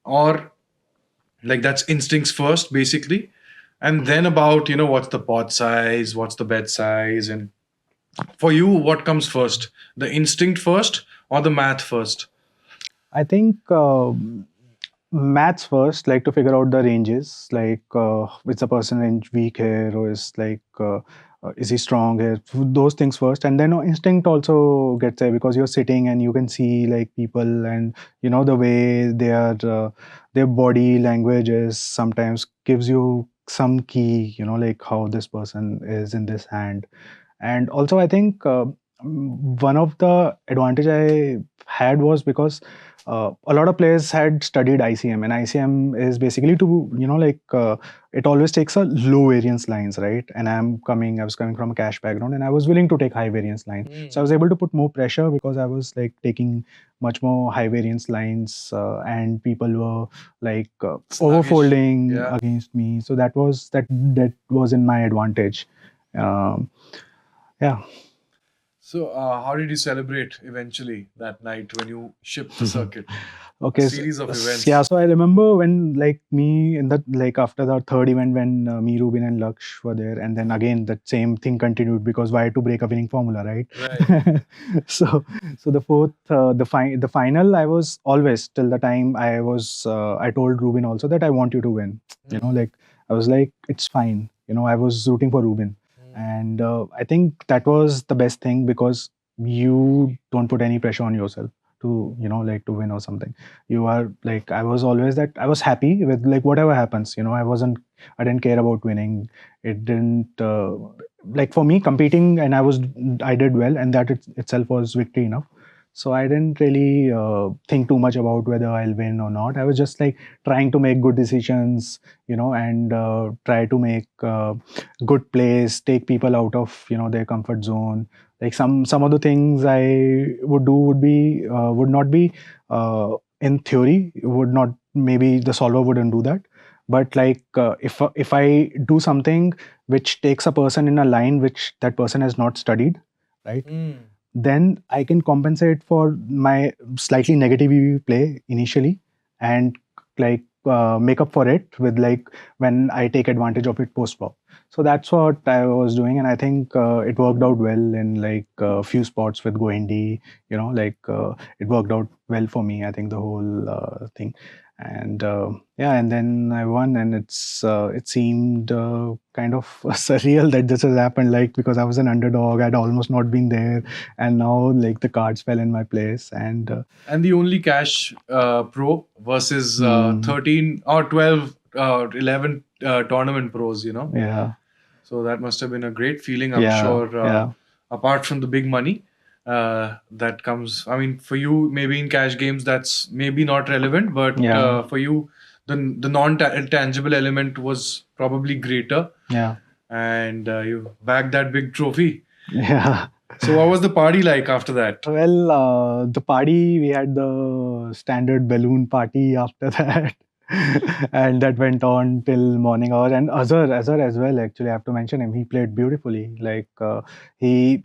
or like that's instincts first basically and then about what's the pot size, what's the bet size, and for you what comes first, the instinct first or the math first? I think maths first, like to figure out the ranges, like is the person range weak here, or is he strong here? Those things first, and then instinct also gets there, because you're sitting and you can see like people, and the way their body language is sometimes gives you some key, like how this person is in this hand. And also I think one of the advantage I had was because a lot of players had studied ICM, and ICM is basically to, it always takes a low variance lines, right? And I was coming from a cash background, and I was willing to take high variance line. So I was able to put more pressure because I was like taking much more high variance lines, and people were like overfolding Yeah. against me. So that was in my advantage. Um, yeah. So, how did you celebrate eventually that night when you shipped the circuit? Okay. A series of events. Yeah. So I remember when like me in that, like after the third event when me, Rubin and Laksh were there, and then again that same thing continued because why to break a winning formula, right? Right. So the fourth, the final, I was always till the time I told Rubin also that I want you to win. Like I was like, it's fine. I was rooting for Rubin. And I think that was the best thing because you don't put any pressure on yourself to, like to win or something. You are like, I was always that I was happy with like whatever happens. I didn't care about winning. It didn't, like for me competing, and I did well, and that itself was victory enough. So I didn't really think too much about whether I'll win or not. I was just like trying to make good decisions, and try to make good plays, take people out of their comfort zone. Like some of the things I would do would not be in theory, would not, maybe the solver wouldn't do that. But like if I do something which takes a person in a line which that person has not studied, right? Then I can compensate for my slightly negative play initially, and like make up for it with like when I take advantage of it post flop. So that's what I was doing, and I think it worked out well in like a few spots with Goendy. It worked out well for me. I think the whole thing, and yeah, and then I won, and it seemed kind of surreal that this has happened. Like because I was an underdog, I'd almost not been there, and now like the cards fell in my place, and And the only cash pro versus 13 or 12, 11 tournament pros, yeah, So that must have been a great feeling, I'm yeah, sure. yeah, Apart from the big money that comes, I mean, for you, maybe in cash games, that's maybe not relevant, but yeah, for you, the non-tangible element was probably greater, yeah, and you bagged that big trophy. yeah. So, what was the party like after that? Well, the party, we had the standard balloon party after that. And that went on till morning hours. And Azhar as well, actually, I have to mention him. He played beautifully. Like he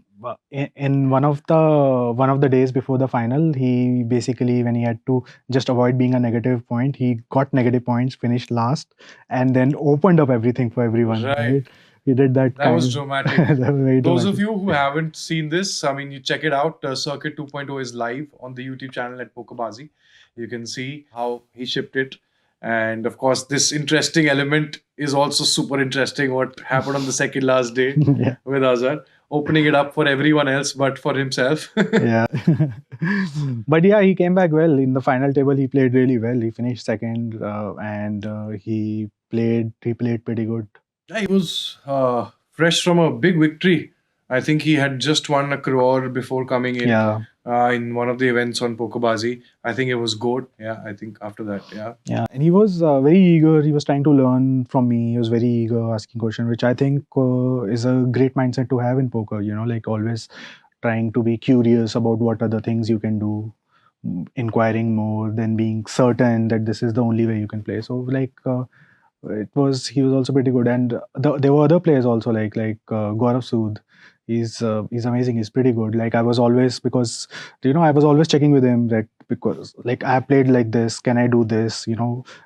in one of the days before the final, he basically, when he had to just avoid being a negative point, he got negative points, finished last, and then opened up everything for everyone. Right. He did that That was kind. dramatic. That was very Those of dramatic. you who haven't seen this, I mean, you check it out. Circuit 2.0 is live on the YouTube channel at Pokerbazi. You can see how he shipped it. And of course, this interesting element is also super interesting. What happened on the second last day Yeah. with Azhar, opening it up for everyone else but for himself. Yeah. But yeah, he came back well in the final table. He played really well. He finished second, and he played pretty good. Yeah, he was fresh from a big victory. I think he had just won a crore before coming Yeah, in one of the events on Pokerbazi. I think it was Goat. Yeah, I think after that. Yeah. yeah, and he was very eager. He was trying to learn from me. He was very eager, asking questions, which I think is a great mindset to have in poker. Like always trying to be curious about what other things you can do, inquiring more than being certain that this is the only way you can play. So like he was also pretty good, and there were other players also like Gaurav Sood. He's amazing. He's pretty good. Like I was always, because I was always checking with him that, because like I played like this, can I do this?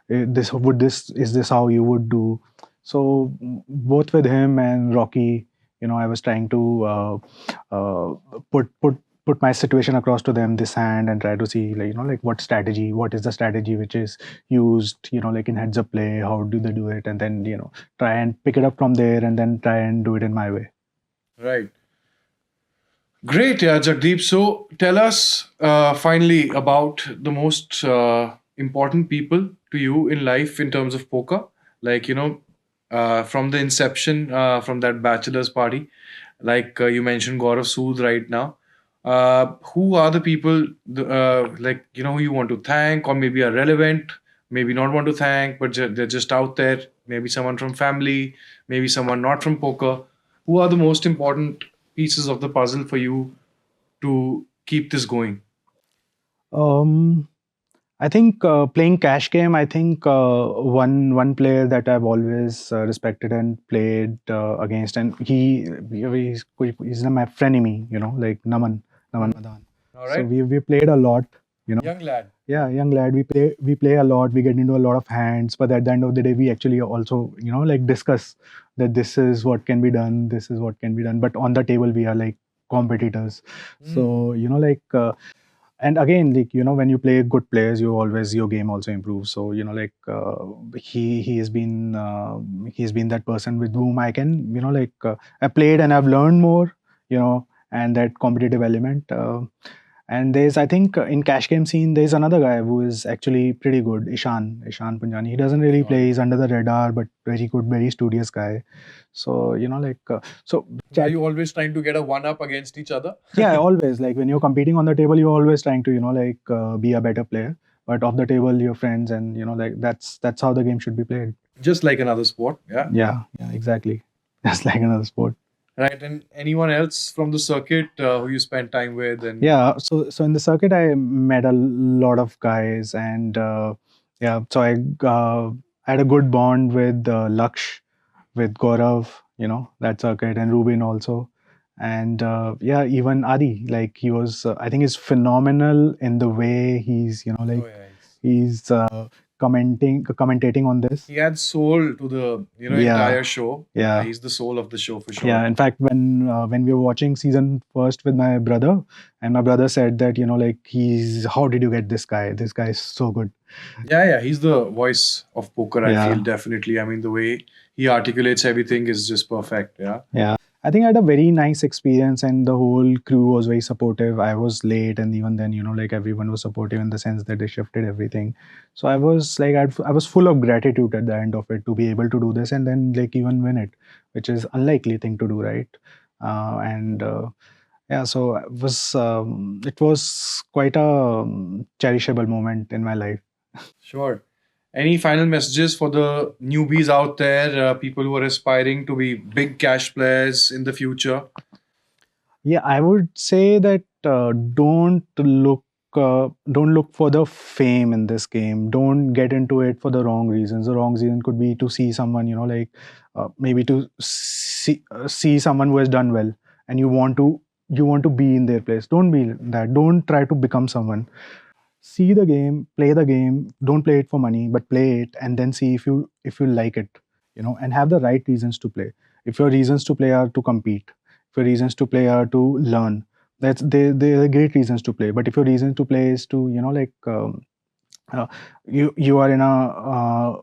Is this how you would do? So both with him and Rocky, I was trying to uh, put my situation across to them, this hand, and try to see like what is the strategy which is used, like in heads up play, how do they do it, and then try and pick it up from there, and then try and do it in my way. Right. Great, yeah, Jagdeep. So tell us finally about the most important people to you in life in terms of poker. Like, from the inception, from that bachelor's party, like you mentioned Gaurav Sood right now. who are the people like who you want to thank, or maybe are relevant, maybe not want to thank, but they're just out there. Maybe someone from family, maybe someone not from poker. Who are the most important pieces of the puzzle for you to keep this going? Um, I think playing cash game. I think one player that I've always respected and played against, and he's my frenemy. Like Naman Madan. All So right. we played a lot. Young lad. Yeah, young lad. We play a lot. We get into a lot of hands, but at the end of the day, we actually also like discuss that this is what can be done. This is what can be done. But on the table, we are like competitors. So like. And again, like when you play good players, your game also improves. So like he's been that person with whom I can I played and I've learned more, and that competitive element. And there's, I think, in cash game scene, there's another guy who is actually pretty good, Ishan Punjani. He doesn't really play; he's under the radar, but very good, very studious guy. So so Are you always trying to get a one up against each other? yeah, always, like when you're competing on the table, you're always trying to be a better player, but off the table you're friends, and like that's how the game should be played. Just like another sport. Yeah. Yeah, exactly. That's like another sport. Right. And anyone else from the circuit who you spend time with? And Yeah, so in the circuit I met a lot of guys, and yeah, so I had a good bond with Laksh, with Gaurav, that circuit, and Rubin also. And yeah, even Adi, like he was, I think he's phenomenal in the way he's, oh yeah, he's commentating on this. he adds soul to the Yeah, entire show. yeah. He's the soul of the show for sure. Yeah, in fact, when we were watching season first with my brother, and my brother said that like how did you get this guy? This guy is so good. Yeah, he's the voice of poker. I Yeah. feel definitely. I mean, the way he articulates everything is just perfect. Yeah. Yeah, I think I had a very nice experience, and the whole crew was very supportive. I was late, and even then, like everyone was supportive in the sense that they shifted everything. So I was like, I was full of gratitude at the end of it to be able to do this, and then like even win it, which is unlikely thing to do, right? And yeah, so it was quite a cherishable moment in my life. Sure. Any final messages for the newbies out there, people who are aspiring to be big cash players in the future? Yeah, I would say that don't look for the fame in this game. Don't get into it for the wrong reasons. The wrong reason could be to see someone, maybe to see someone who has done well, and you want to be in their place. Don't be that. Don't try to become someone. See the game, play the game. Don't play it for money, but play it, and then see if you like it, and have the right reasons to play. If your reasons to play are to compete, if your reasons to play are to learn, they're great reasons to play. But if your reason to play is to uh, you are in a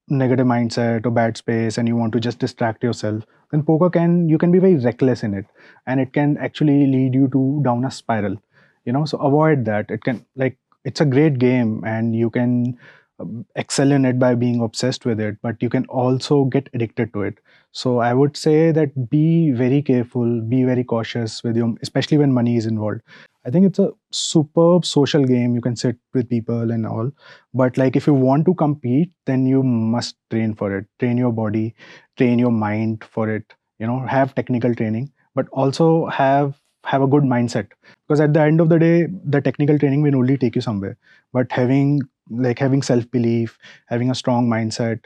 negative mindset or bad space, and you want to just distract yourself, then you can be very reckless in it, and it can actually lead you to down a spiral. So avoid that. It can, like, it's a great game, and you can excel in it by being obsessed with it, but you can also get addicted to it. So I would say that be very careful, be very cautious with your, especially when money is involved. I think it's a superb social game. You can sit with people and all, but like if you want to compete, then you must train for it. Train your body, train your mind for it. Have technical training, but also have a good mindset, because at the end of the day, the technical training will only take you somewhere, but having self belief, having a strong mindset,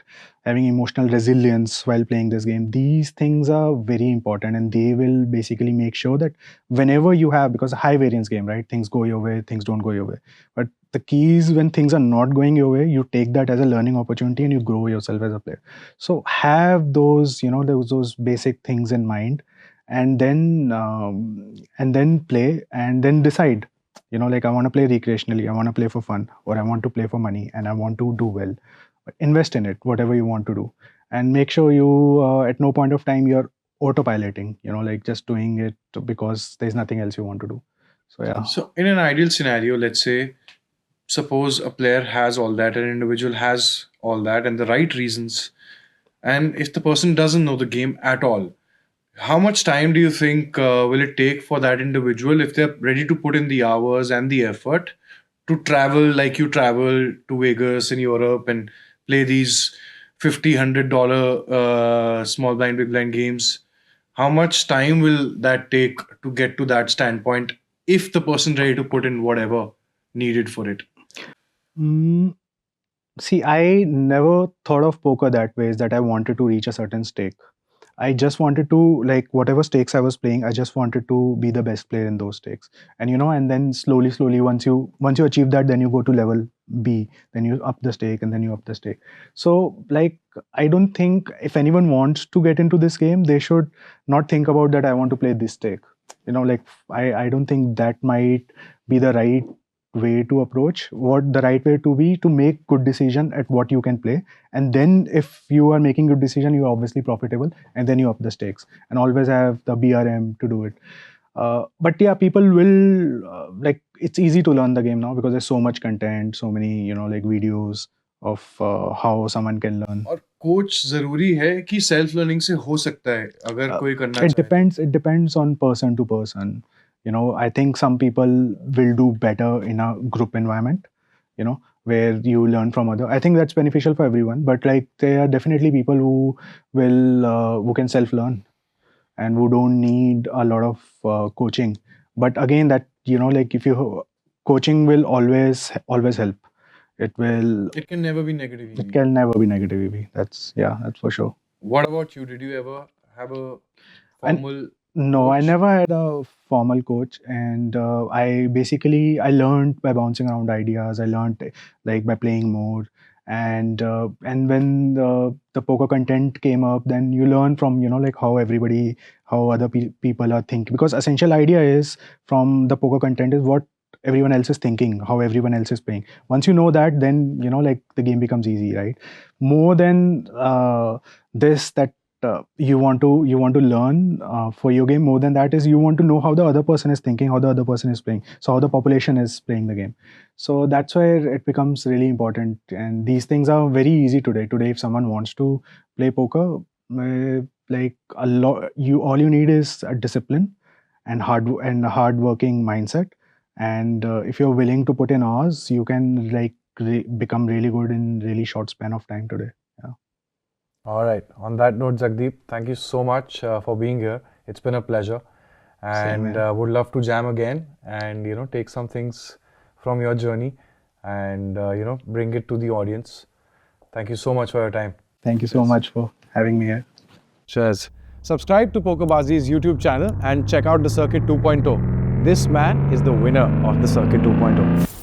having emotional resilience while playing this game, these things are very important, and they will basically make sure that whenever you have, because a high variance game, right, things go your way, things don't go your way, but the key is when things are not going your way, you take that as a learning opportunity and you grow yourself as a player. So have those, those basic things in mind, and then play, and then decide, like, I want to play recreationally, I want to play for fun, or I want to play for money, and I want to do well. Invest in it, whatever you want to do, and make sure you at no point of time you're autopiloting, like just doing it because there's nothing else you want to do. So yeah. So, in an ideal scenario, let's say, suppose a player has all that, an individual has all that, and the right reasons, and if the person doesn't know the game at all, How much time do you think will it take for that individual, if they're ready to put in the hours and the effort, to travel like you travel to Vegas in Europe and play these $50-$100 small blind big blind games? How much time will that take to get to that standpoint, if the person's ready to put in whatever needed for it? Mm, See, I never thought of poker that way, is that I wanted to reach a certain stake. I just wanted to, like, whatever stakes I was playing, I just wanted to be the best player in those stakes. And and then slowly, once you achieve that, then you go to level B, then you up the stake, and then you up the stake. So, like, I don't think if anyone wants to get into this game, they should not think about that I want to play this stake. Like, I don't think that might be the right way to approach. What the right way to be, to make good decision at what you can play, and then if you are making good decision, you are obviously profitable, and then you up the stakes, and always have the BRM to do it. But yeah, people will like, it's easy to learn the game now because there's so much content, so many like videos of how someone can learn. और coach जरूरी है कि self learning से हो सकता है अगर कोई करना It चाहे? depends on person to person. I think some people will do better in a group environment, where you learn from other. I think that's beneficial for everyone, but like, there are definitely people who can self learn and who don't need a lot of coaching. But again, that like, if you coaching will always help. It It can never be negative EV. can never be negative EV. That's for sure. What about you? Did you ever have a And- formal No, I coach? never had a formal coach, and I learned by bouncing around ideas. I learned like by playing more, and when the poker content came up, then you learn from like how other people are thinking, because essential idea is from the poker content is what everyone else is thinking, how everyone else is playing. Once you know that, then like, the game becomes easy, right? More than this, that you want to learn for your game. More than that is, you want to know how the other person is thinking, how the other person is playing, so how the population is playing the game. So that's where it becomes really important, and these things are very easy today. If someone wants to play poker, like, a lot, all you need is a discipline and a hard working mindset, and if you're willing to put in hours, you can like become really good in really short span of time today. All right. On that note, Jagdeep, thank you so much for being here. It's been a pleasure, and here. would love to jam again and take some things from your journey and bring it to the audience. Thank you so much for your time. Thank you so much for having me here. Cheers. Subscribe to PokerBazi's YouTube channel and check out the Circuit 2.0. This man is the winner of the Circuit 2.0.